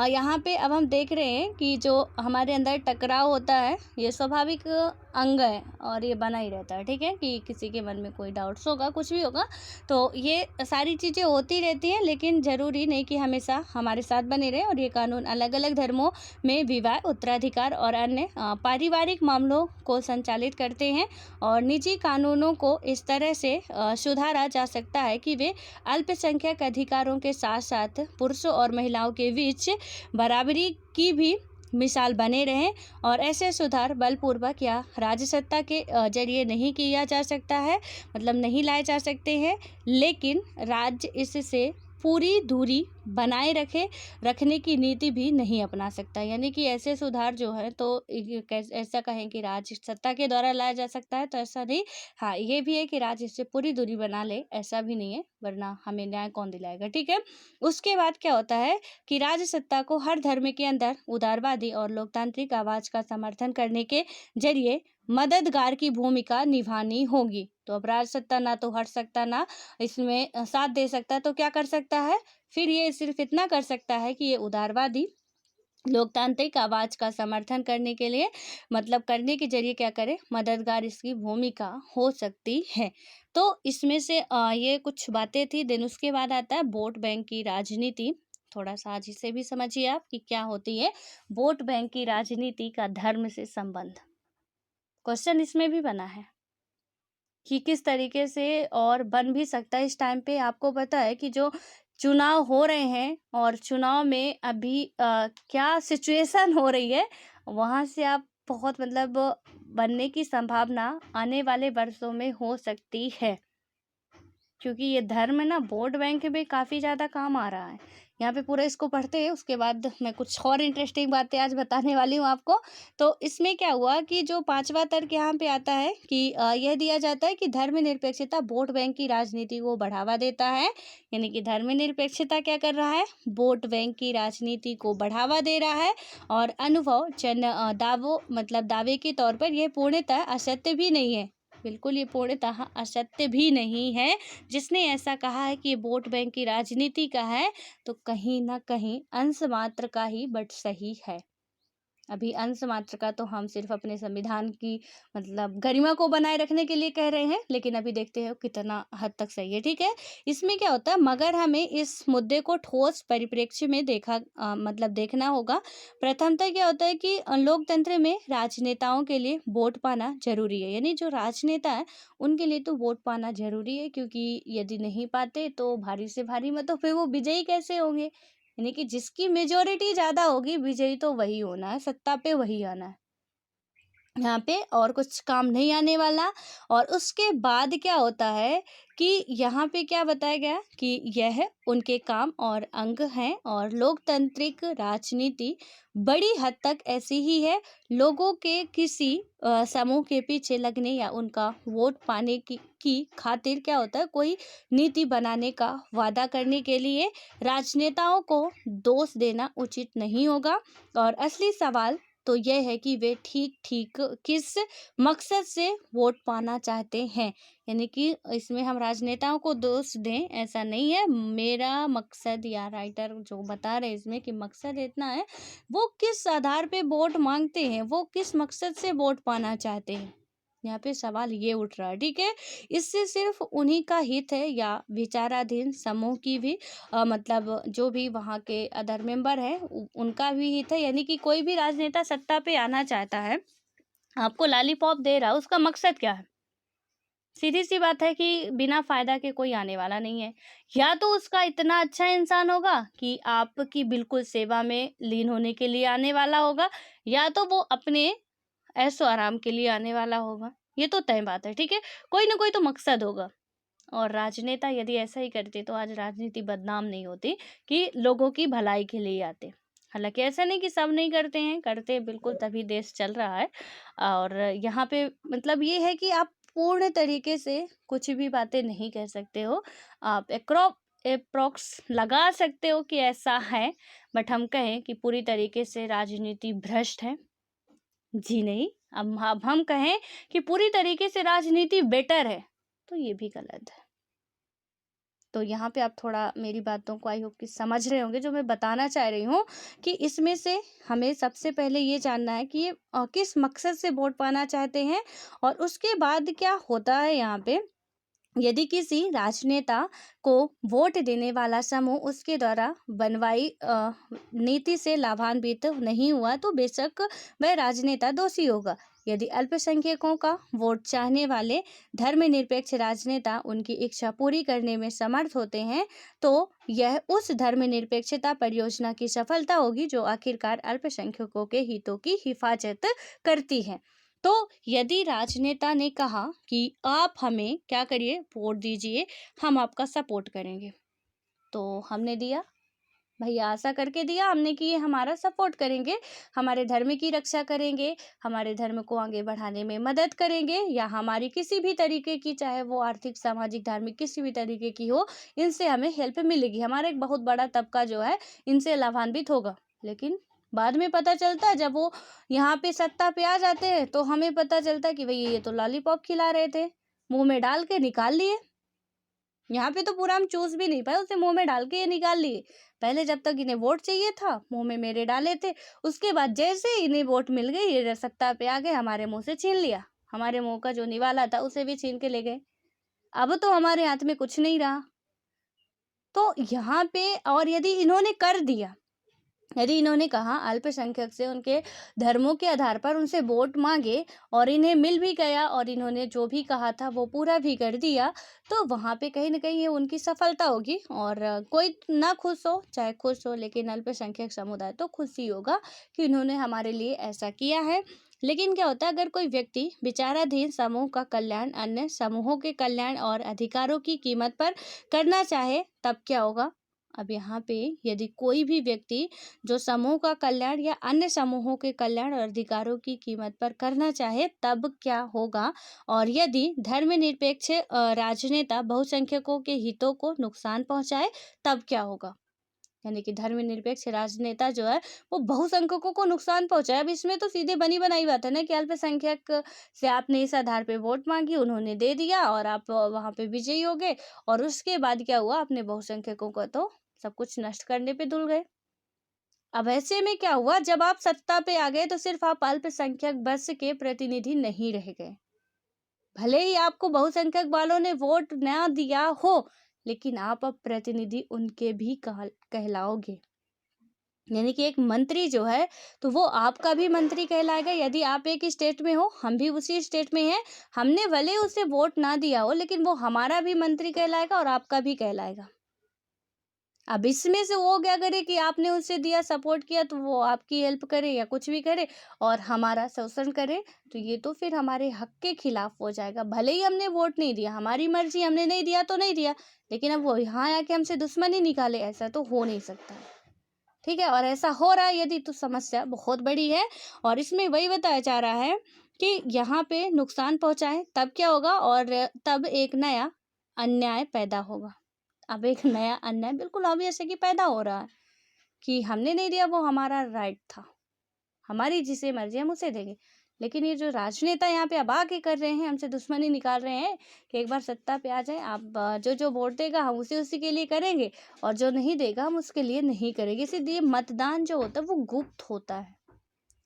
यहाँ पे अब हम देख रहे हैं कि जो हमारे अंदर टकराव होता है, ये स्वाभाविक अंग है और ये बना ही रहता है, ठीक है? कि किसी के मन में कोई डाउट्स होगा, कुछ भी होगा, तो ये सारी चीज़ें होती रहती हैं, लेकिन ज़रूरी नहीं कि हमेशा हमारे साथ बने रहे। और ये कानून अलग-अलग धर्मों में विवाह, उत्तराधिकार और अन्य पारिवारिक मामलों को संचालित करते हैं। और निजी कानूनों को इस तरह से सुधारा जा सकता है कि वे अल्पसंख्यक अधिकारों के साथ-साथ पुरुषों और महिलाओं के बीच बराबरी की भी मिसाल बने रहें। और ऐसे सुधार बलपूर्वक या राजसत्ता के जरिए नहीं किया जा सकता है, मतलब नहीं लाए जा सकते हैं, लेकिन राज्य इससे पूरी दूरी बनाए रखने की नीति भी नहीं अपना सकता। यानी कि ऐसे सुधार जो है तो ऐसा कहें कि राज्य सत्ता के द्वारा लाया जा सकता है, तो ऐसा नहीं। हाँ, ये भी है कि राज्य इससे पूरी दूरी बना ले, ऐसा भी नहीं है, वरना हमें न्याय कौन दिलाएगा, ठीक है? उसके बाद क्या होता है कि राज्य सत्ता को हर धर्म के अंदर उदारवादी और लोकतांत्रिक आवाज का समर्थन करने के जरिए मददगार की भूमिका निभानी होगी। तो अब राज्य सत्ता ना तो हट सकता, ना इसमें साथ दे सकता, तो क्या कर सकता है? फिर ये सिर्फ इतना कर सकता है कि ये उदारवादी लोकतांत्रिक आवाज का समर्थन करने के लिए, मतलब करने के जरिए क्या करे, मददगार इसकी भूमिका हो सकती है। तो इसमें से ये कुछ बातें थी। देन उसके बाद आता है वोट बैंक की राजनीति। थोड़ा सा आज इसे भी समझिए आप कि क्या होती है वोट बैंक की राजनीति का धर्म से संबंध। क्वेश्चन इसमें भी बना है कि किस तरीके से और बन भी सकता है। इस टाइम पे आपको पता है कि जो चुनाव हो रहे हैं और चुनाव में अभी क्या सिचुएशन हो रही है, वहाँ से आप बहुत मतलब बनने की संभावना आने वाले वर्षों में हो सकती है। क्योंकि ये धर्म ना वोट बैंक में काफ़ी ज़्यादा काम आ रहा है। यहाँ पे पूरा इसको पढ़ते हैं, उसके बाद मैं कुछ और इंटरेस्टिंग बातें आज बताने वाली हूँ आपको। तो इसमें क्या हुआ कि जो 5वां तर्क यहाँ पे आता है कि यह दिया जाता है कि धर्मनिरपेक्षता वोट बैंक की राजनीति को बढ़ावा देता है। यानी कि धर्मनिरपेक्षता क्या कर रहा है? वोट बैंक की राजनीति को बढ़ावा दे रहा है। और अनुभव दावों, मतलब दावे के तौर पर यह पूर्णतः असत्य भी नहीं है। बिल्कुल ये पूर्णतः असत्य भी नहीं है। जिसने ऐसा कहा है कि ये वोट बैंक की राजनीति का है, तो कहीं ना कहीं अंश मात्र का ही बट सही है। अभी अंश मात्र का तो हम सिर्फ अपने संविधान की मतलब गरिमा को बनाए रखने के लिए कह रहे हैं, लेकिन अभी देखते हैं कितना हद तक सही है, ठीक है? इसमें क्या होता है, मगर हमें इस मुद्दे को ठोस परिप्रेक्ष्य में मतलब देखना होगा। प्रथमतः क्या होता है कि लोकतंत्र में राजनेताओं के लिए वोट पाना जरूरी है। यानी जो राजनेता है उनके लिए तो वोट पाना जरूरी है, क्योंकि यदि नहीं पाते तो भारी से भारी मतों पे वो विजयी कैसे होंगे? यानी कि जिसकी मेजोरिटी ज्यादा होगी, विजयी तो वही होना है, सत्ता पे वही आना है यहाँ पे, और कुछ काम नहीं आने वाला। और उसके बाद क्या होता है कि यहाँ पे क्या बताया गया कि यह उनके काम और अंग हैं। और लोकतांत्रिक राजनीति बड़ी हद तक ऐसी ही है। लोगों के किसी समूह के पीछे लगने या उनका वोट पाने की खातिर क्या होता है, कोई नीति बनाने का वादा करने के लिए राजनेताओं को दोष देना उचित नहीं होगा। और असली सवाल तो यह है कि वे ठीक किस मकसद से वोट पाना चाहते हैं। यानी कि इसमें हम राजनेताओं को दोष दें ऐसा नहीं है। मेरा मकसद या राइटर जो बता रहे हैं इसमें कि मकसद इतना है, वो किस आधार पे वोट मांगते हैं, वो किस मकसद से वोट पाना चाहते हैं। यहाँ पे सवाल ये उठ रहा है, ठीक है। इससे सिर्फ उन्हीं का हित है या विचाराधीन समूह की भी मतलब जो भी वहाँ के अदर मेंबर हैं उनका भी हित है, यानी कि कोई भी राजनेता सत्ता पे आना चाहता है, आपको लॉलीपॉप दे रहा है, उसका मकसद क्या है? सीधी सी बात है कि बिना फायदा के कोई आने वाला नहीं है। या तो उसका इतना अच्छा इंसान होगा कि आपकी बिल्कुल सेवा में लीन होने के लिए आने वाला होगा, या तो वो अपने ऐशो आराम के लिए आने वाला होगा। ये तो तय बात है, ठीक है। कोई ना कोई तो मकसद होगा। और राजनेता यदि ऐसा ही करते तो आज राजनीति बदनाम नहीं होती कि लोगों की भलाई के लिए आते। हालांकि ऐसा नहीं कि सब नहीं करते हैं, करते बिल्कुल, तभी देश चल रहा है। और यहाँ पे मतलब ये है कि आप पूर्ण तरीके से कुछ भी बातें नहीं कह सकते हो। आप अप्रोक्स लगा सकते हो कि ऐसा है, बट हम कहें कि पूरी तरीके से राजनीति भ्रष्ट है, जी नहीं। अब हम कहें कि पूरी तरीके से राजनीति बेटर है, तो ये भी गलत है। तो यहाँ पे आप थोड़ा मेरी बातों को आई होप कि समझ रहे होंगे जो मैं बताना चाह रही हूँ, कि इसमें से हमें सबसे पहले ये जानना है कि ये किस मकसद से वोट पाना चाहते हैं, और उसके बाद क्या होता है यहाँ पे, यदि किसी राजनेता को वोट देने वाला समूह उसके द्वारा बनवाई नीति से लाभान्वित नहीं हुआ तो बेशक वह राजनेता दोषी होगा। यदि अल्पसंख्यकों का वोट चाहने वाले धर्मनिरपेक्ष राजनेता उनकी इच्छा पूरी करने में समर्थ होते हैं तो यह उस धर्मनिरपेक्षता परियोजना की सफलता होगी जो आखिरकार अल्पसंख्यकों के हितों की हिफाजत करती है। तो यदि राजनेता ने कहा कि आप हमें क्या करिए, वोट दीजिए, हम आपका सपोर्ट करेंगे, तो हमने दिया, भैया आशा करके दिया हमने कि ये हमारा सपोर्ट करेंगे, हमारे धर्म की रक्षा करेंगे, हमारे धर्म को आगे बढ़ाने में मदद करेंगे, या हमारी किसी भी तरीके की, चाहे वो आर्थिक, सामाजिक, धार्मिक किसी भी तरीके की हो, इनसे हमें हेल्प मिलेगी, हमारा एक बहुत बड़ा तबका जो है इनसे लाभान्वित होगा। लेकिन बाद में पता चलता है, जब वो यहाँ पे सत्ता पे आ जाते हैं तो हमें पता चलता है कि भई ये तो लॉलीपॉप खिला रहे थे, मुंह में डाल के निकाल लिए। यहाँ पे तो पूरा हम चूस भी नहीं पाए, उसे मुंह में डाल के ये निकाल लिए। पहले जब तक इन्हें वोट चाहिए था मुंह में मेरे डाले थे, उसके बाद जैसे ही इन्हें वोट मिल गई, ये सत्ता पे आ गए, हमारे मुंह से छीन लिया, हमारे मुंह का जो निवाला था उसे भी छीन के ले गए। अब तो हमारे हाथ में कुछ नहीं रहा। तो यहाँ पे और यदि इन्होंने कर दिया, यदि इन्होंने कहा अल्पसंख्यक से उनके धर्मों के आधार पर उनसे वोट मांगे और इन्हें मिल भी गया और इन्होंने जो भी कहा था वो पूरा भी कर दिया, तो वहाँ पे कहीं ना कहीं ये उनकी सफलता होगी। और कोई ना खुश हो चाहे खुश हो, लेकिन अल्पसंख्यक समुदाय तो खुश ही होगा कि इन्होंने हमारे लिए ऐसा किया है। लेकिन क्या होता है, अगर कोई व्यक्ति विचाराधीन समूह का कल्याण अन्य समूहों के कल्याण और अधिकारों की कीमत पर करना चाहे, तब क्या होगा? अब यहाँ पे यदि कोई भी व्यक्ति जो समूह का कल्याण या अन्य समूहों के कल्याण और अधिकारों की कीमत पर करना चाहे, तब क्या होगा? और यदि धर्मनिरपेक्ष राजनेता बहुसंख्यकों के हितों को नुकसान पहुंचाए, तब क्या होगा? यानी कि धर्मनिरपेक्ष राजनेता जो है वो बहुसंख्यकों को नुकसान पहुंचाए। अब इसमें तो सीधे बनी बनाई बात है ना कि अल्पसंख्यक से आपने इस आधार पे वोट मांगी, उन्होंने दे दिया और आप वहां पे विजयी हो गए, और उसके बाद क्या हुआ, आपने बहुसंख्यकों को तो सब कुछ नष्ट करने पे धुल गए। अब ऐसे में क्या हुआ, जब आप सत्ता पे आ गए तो सिर्फ आप अल्पसंख्यक बस के प्रतिनिधि नहीं रह गए। भले ही आपको बहुसंख्यक वालों ने वोट ना दिया हो, लेकिन आप अब प्रतिनिधि उनके भी कहलाओगे। यानी कि एक मंत्री जो है तो वो आपका भी मंत्री कहलाएगा। यदि आप एक स्टेट में हो, हम भी उसी स्टेट में हैं, हमने भले उसे वोट ना दिया हो, लेकिन वो हमारा भी मंत्री कहलाएगा और आपका भी कहलाएगा। अब इसमें से वो क्या करे कि आपने उसे दिया, सपोर्ट किया, तो वो आपकी हेल्प करे या कुछ भी करे और हमारा शोषण करे, तो ये तो फिर हमारे हक के खिलाफ हो जाएगा। भले ही हमने वोट नहीं दिया, हमारी मर्जी, हमने नहीं दिया तो नहीं दिया, लेकिन अब वो यहाँ आके हमसे दुश्मनी निकाले, ऐसा तो हो नहीं सकता। ठीक है, और ऐसा हो रहा है यदि, तो समस्या बहुत बड़ी है। और इसमें वही बताया जा रहा है कि यहाँ पे नुकसान पहुंचाए तब क्या होगा, और तब एक नया अन्याय पैदा होगा। अब एक नया अन्याय बिल्कुल ऑब्वियस है कि पैदा हो रहा है कि हमने नहीं दिया, वो हमारा राइट था, हमारी जिसे मर्जी हम उसे देंगे। लेकिन ये जो राजनेता यहाँ पे अब आके कर रहे हैं, हमसे दुश्मनी निकाल रहे हैं कि एक बार सत्ता पे आ जाए, आप जो जो वोट देगा हम उसी उसी के लिए करेंगे, और जो नहीं देगा हम उसके लिए नहीं करेंगे। इसीलिए मतदान जो होता है वो गुप्त होता है।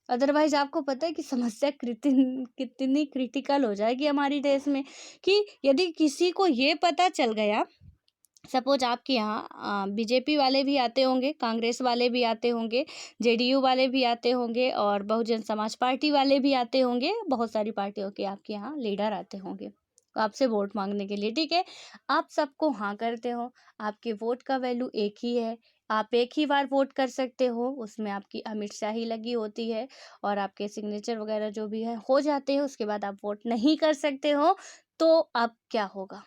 अदरवाइज आपको पता है कि समस्या कितनी क्रिटिकल हो जाएगी हमारी देश में, कि यदि किसी को ये पता चल गया, सपोज आपके यहाँ बीजेपी वाले भी आते होंगे, कांग्रेस वाले भी आते होंगे, जेडीयू वाले भी आते होंगे और बहुजन समाज पार्टी वाले भी आते होंगे, बहुत सारी पार्टियों के आपके यहाँ लीडर आते होंगे आपसे वोट मांगने के लिए, ठीक है। आप सबको हाँ करते हो, आपके वोट का वैल्यू एक ही है, आप एक ही बार वोट कर सकते हो, उसमें आपकी अमिट शाही लगी होती है और आपके सिग्नेचर वगैरह जो भी है हो जाते हैं, उसके बाद आप वोट नहीं कर सकते हो। तो अब क्या होगा,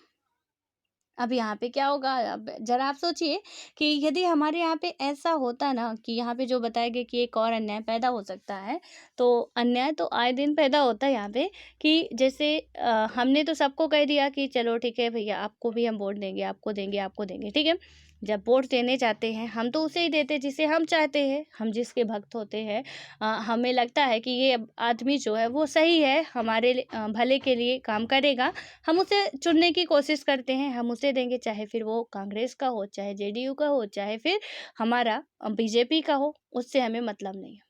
अब यहाँ पे क्या होगा, अब जरा आप सोचिए कि यदि हमारे यहाँ पे ऐसा होता ना कि यहाँ पे जो बताया गया कि एक और अन्याय पैदा हो सकता है, तो अन्याय तो आए दिन पैदा होता है यहाँ पे, कि जैसे हमने तो सबको कह दिया कि चलो ठीक है भैया, आपको भी हम वोट देंगे, आपको देंगे, आपको देंगे, ठीक है। जब वोट देने जाते हैं हम तो उसे ही देते हैं जिसे हम चाहते हैं, हम जिसके भक्त होते हैं, हमें लगता है कि ये आदमी जो है वो सही है, हमारे भले के लिए काम करेगा, हम उसे चुनने की कोशिश करते हैं, हम उसे देंगे, चाहे फिर वो कांग्रेस का हो, चाहे जेडीयू का हो, चाहे फिर हमारा बीजेपी का हो, उससे हमें मतलब नहीं है।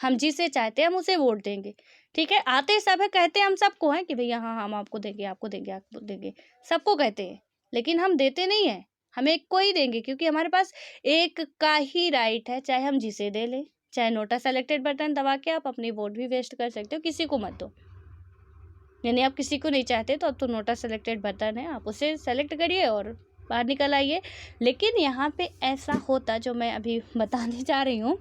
हम जिसे चाहते हैं हम उसे वोट देंगे, ठीक है। आते सब है, कहते हम सबको हैं कि भैया हाँ हम आपको देंगे, आपको देंगे, आपको देंगे, सबको कहते हैं, लेकिन हम देते नहीं हैं। हम एक को ही देंगे क्योंकि हमारे पास एक का ही राइट है, चाहे हम जिसे दे लें। चाहे नोटा सेलेक्टेड बटन दबा के आप अपनी वोट भी वेस्ट कर सकते हो, किसी को मत दो। यानी आप किसी को नहीं चाहते तो अब तो नोटा सेलेक्टेड बटन है, आप उसे सेलेक्ट करिए और बाहर निकल आइए। लेकिन यहाँ पे ऐसा होता, जो मैं अभी बताने जा रही हूँ,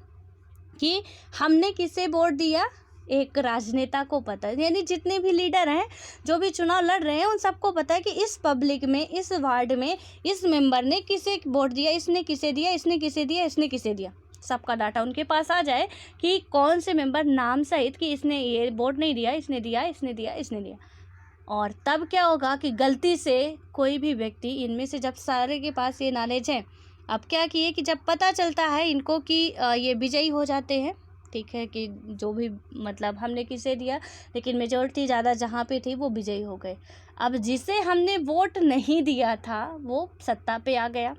कि हमने किसे वोट दिया, एक राजनेता को पता है, यानी जितने भी लीडर हैं, जो भी चुनाव लड़ रहे हैं, उन सबको पता है कि इस पब्लिक में, इस वार्ड में, इस मेंबर ने किसे वोट दिया, इसने किसे दिया, इसने किसे दिया, इसने किसे दिया। सबका डाटा उनके पास आ जाए कि कौन से मेंबर नाम सहित कि इसने ये वोट नहीं दिया, इसने दिया, इसने दिया, इसने दिया। और तब क्या होगा कि गलती से कोई भी व्यक्ति, इनमें से जब सारे के पास ये नॉलेज है, अब क्या किए कि जब पता चलता है इनको कि ये विजयी हो जाते हैं, ठीक है, कि जो भी मतलब हमने किसे दिया, लेकिन मेजॉरिटी ज़्यादा जहाँ पे थी वो विजयी हो गए। अब जिसे हमने वोट नहीं दिया था वो सत्ता पे आ गया।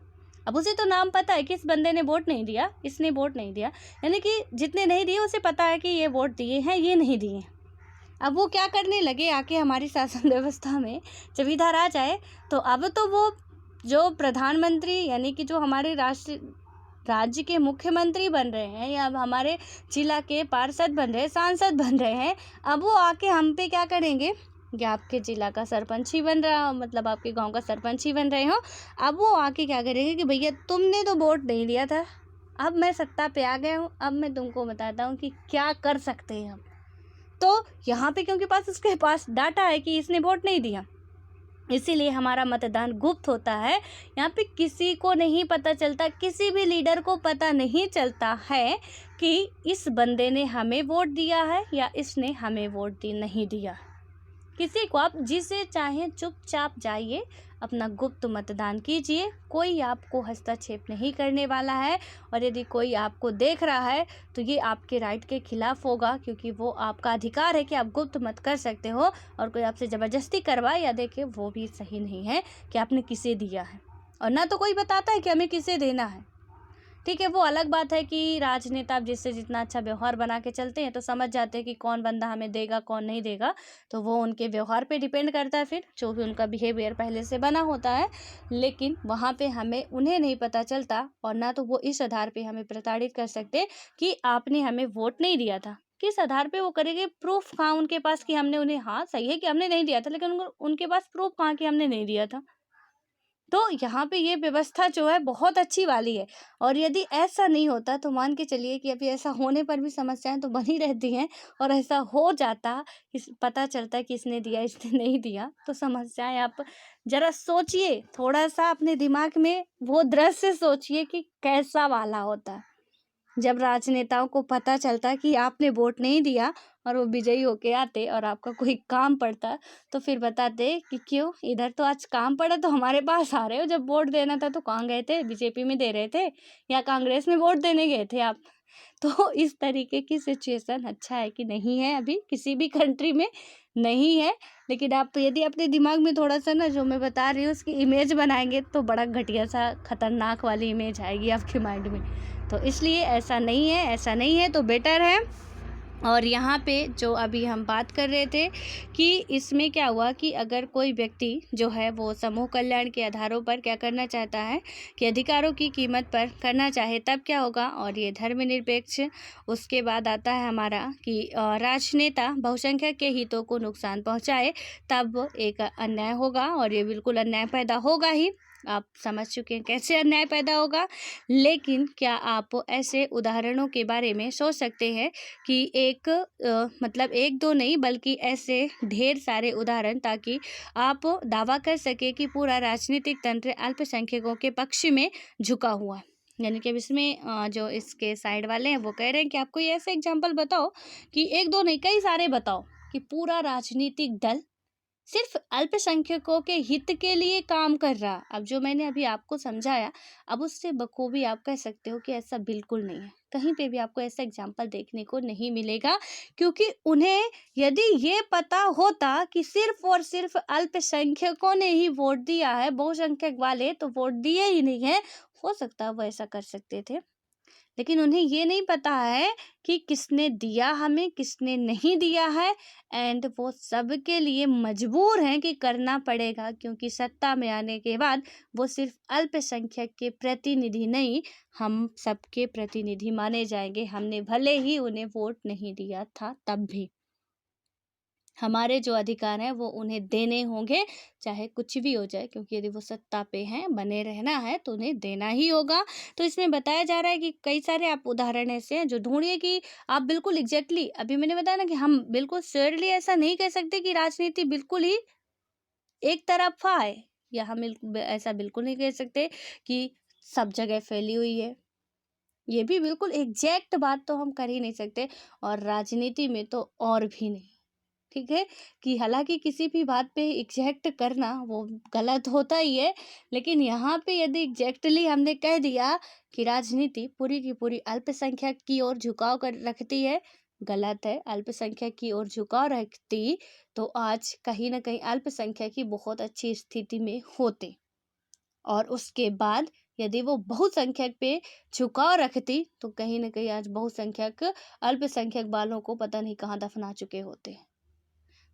अब उसे तो नाम पता है कि इस बंदे ने वोट नहीं दिया, इसने वोट नहीं दिया, यानी कि जितने नहीं दिए उसे पता है कि ये वोट दिए हैं, ये नहीं दिए हैं। अब वो क्या करने लगे आके हमारी शासन व्यवस्था में, जब इधर आ जाए तो अब तो वो जो प्रधानमंत्री यानी कि जो हमारे राज्य के मुख्यमंत्री बन रहे हैं, या अब हमारे जिला के पार्षद बन रहे हैं, सांसद बन रहे हैं, अब वो आके हम पे क्या करेंगे कि आपके जिला का सरपंच ही बन रहा हो, मतलब आपके गांव का सरपंच ही बन रहे हो, अब वो आके क्या करेंगे कि भैया तुमने तो वोट नहीं दिया था, अब मैं सत्ता पे आ गया हूँ, अब मैं तुमको बताता हूँ कि क्या कर सकते हैं हम। तो यहाँ पे क्योंकि उसके पास डाटा है कि इसने वोट नहीं दिया, इसीलिए हमारा मतदान गुप्त होता है। यहाँ पे किसी को नहीं पता चलता, किसी भी लीडर को पता नहीं चलता है कि इस बंदे ने हमें वोट दिया है या इसने हमें वोट नहीं दिया। किसी को, आप जिसे चाहें चुपचाप जाइए, अपना गुप्त मतदान कीजिए, कोई आपको हस्तक्षेप नहीं करने वाला है। और यदि कोई आपको देख रहा है तो ये आपके राइट के खिलाफ होगा, क्योंकि वो आपका अधिकार है कि आप गुप्त मत कर सकते हो, और कोई आपसे ज़बरदस्ती करवाए या देखे वो भी सही नहीं है कि आपने किसे दिया है। और ना तो कोई बताता है कि हमें किसे देना है, ठीक है। वो अलग बात है कि राजनेता आप जिससे जितना अच्छा व्यवहार बना के चलते हैं तो समझ जाते हैं कि कौन बंदा हमें देगा, कौन नहीं देगा, तो वो उनके व्यवहार पे डिपेंड करता है, फिर जो भी उनका बिहेवियर पहले से बना होता है। लेकिन वहाँ पे हमें उन्हें नहीं पता चलता, और ना तो वो इस आधार पे हमें प्रताड़ित कर सकते कि आपने हमें वोट नहीं दिया था। किस आधार पे वो करेंगे, प्रूफ कहाँ उनके पास कि हमने उन्हें, हाँ सही है कि हमने नहीं दिया था, लेकिन उनके पास प्रूफ कहाँ कि हमने नहीं दिया था। तो यहाँ पे ये व्यवस्था जो है बहुत अच्छी वाली है। और यदि ऐसा नहीं होता तो मान के चलिए कि अभी ऐसा होने पर भी समस्याएं तो बनी रहती हैं, और ऐसा हो जाता, पता चलता है कि इसने दिया, इसने नहीं दिया, तो समस्याएं, आप जरा सोचिए, थोड़ा सा अपने दिमाग में वो दृश्य सोचिए कि कैसा वाला होता है जब राजनेताओं को पता चलता कि आपने वोट नहीं दिया और वो विजयी होके आते और आपका कोई काम पड़ता, तो फिर बताते कि क्यों, इधर तो आज काम पड़ा तो हमारे पास आ रहे हो, जब वोट देना था तो कहाँ गए थे, बीजेपी में दे रहे थे या कांग्रेस में वोट देने गए थे आप। तो इस तरीके की सिचुएशन अच्छा है कि नहीं है, अभी किसी भी कंट्री में नहीं है। लेकिन आप यदि अपने दिमाग में थोड़ा सा ना, जो मैं बता रही हूँ उसकी इमेज बनाएंगे तो बड़ा घटिया सा खतरनाक वाली इमेज आएगी आपके माइंड में। तो इसलिए ऐसा नहीं है, ऐसा नहीं है तो बेटर है और यहाँ पे जो अभी हम बात कर रहे थे कि इसमें क्या हुआ कि अगर कोई व्यक्ति जो है वो समूह कल्याण के आधारों पर क्या करना चाहता है कि अधिकारों की कीमत पर करना चाहे, तब क्या होगा, और ये धर्मनिरपेक्ष। उसके बाद आता है हमारा कि राजनेता बहुसंख्यक के हितों को नुकसान पहुंचाए, तब एक अन्याय होगा, और ये बिल्कुल अन्याय पैदा होगा ही। आप समझ चुके हैं कैसे अन्याय पैदा होगा। लेकिन क्या आप ऐसे उदाहरणों के बारे में सोच सकते हैं कि एक मतलब एक दो नहीं बल्कि ऐसे ढेर सारे उदाहरण, ताकि आप दावा कर सके कि पूरा राजनीतिक तंत्र अल्पसंख्यकों के पक्ष में झुका हुआ है। यानी कि अब इसमें जो इसके साइड वाले हैं वो कह रहे हैं कि आप कोई ऐसे एग्जाम्पल बताओ, कि एक दो नहीं कई सारे बताओ, कि पूरा राजनीतिक दल सिर्फ अल्पसंख्यकों के हित के लिए काम कर रहा। अब जो मैंने अभी आपको समझाया, अब उससे बखूबी आप कह सकते हो कि ऐसा बिल्कुल नहीं है। कहीं पे भी आपको ऐसा एग्जाम्पल देखने को नहीं मिलेगा, क्योंकि उन्हें यदि ये पता होता कि सिर्फ और सिर्फ अल्पसंख्यकों ने ही वोट दिया है, बहुसंख्यक वाले तो वोट दिए ही नहीं है, हो सकता है वो ऐसा कर सकते थे। लेकिन उन्हें ये नहीं पता है कि किसने दिया हमें, किसने नहीं दिया है, एंड वो सब के लिए मजबूर हैं कि करना पड़ेगा, क्योंकि सत्ता में आने के बाद वो सिर्फ अल्पसंख्यक के प्रतिनिधि नहीं, हम सबके प्रतिनिधि माने जाएंगे। हमने भले ही उन्हें वोट नहीं दिया था, तब भी हमारे जो अधिकार हैं वो उन्हें देने होंगे, चाहे कुछ भी हो जाए, क्योंकि यदि वो सत्ता पे हैं, बने रहना है तो उन्हें देना ही होगा। तो इसमें बताया जा रहा है कि कई सारे आप उदाहरण ऐसे हैं जो ढूंढिए कि आप बिल्कुल एग्जैक्टली अभी मैंने बताया ना कि हम बिल्कुल श्योरली ऐसा नहीं कह सकते कि राजनीति बिल्कुल ही एक तरफा है, या हम ऐसा बिल्कुल नहीं कह सकते कि सब जगह फैली हुई है। ये भी बिल्कुल एग्जैक्ट बात तो हम कर ही नहीं सकते, और राजनीति में तो और भी नहीं। ठीक है, कि हालांकि किसी भी बात पे एग्जैक्ट करना वो गलत होता ही है, लेकिन यहाँ पे यदि एग्जैक्टली हमने कह दिया कि राजनीति पूरी की पूरी अल्पसंख्यक की ओर झुकाव कर रखती है, गलत है। अल्पसंख्यक की ओर झुकाव रखती तो आज कहीं ना कहीं अल्पसंख्यक ही बहुत अच्छी स्थिति में होते, और उसके बाद यदि वो बहुसंख्यक पे झुकाव रखती तो कहीं ना कहीं आज बहुसंख्यक अल्पसंख्यक वालों को पता नहीं कहाँ दफना चुके होते।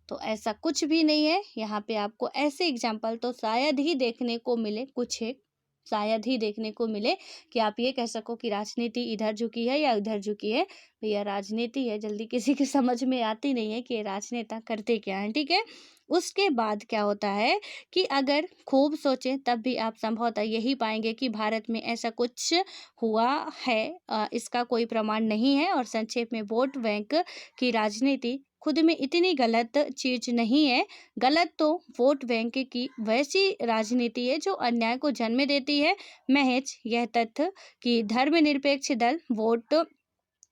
तो ऐसा कुछ भी नहीं है। यहाँ पे आपको ऐसे एग्जाम्पल तो शायद ही देखने को मिले, कुछ एक शायद ही देखने को मिले कि आप ये कह सको कि राजनीति इधर झुकी है या उधर झुकी है। भैया राजनीति है, जल्दी किसी के समझ में आती नहीं है कि ये राजनेता करते क्या हैं। ठीक है, उसके बाद क्या होता है कि अगर खूब सोचें तब भी आप संभवतः यही पाएंगे कि भारत में ऐसा कुछ हुआ है, इसका कोई प्रमाण नहीं है। और संक्षेप में वोट बैंक की राजनीति खुद में इतनी गलत चीज नहीं है। गलत तो वोट बैंक की वैसी राजनीति है जो अन्याय को जन्म देती है। महज यह तथ्य कि धर्मनिरपेक्ष दल वोट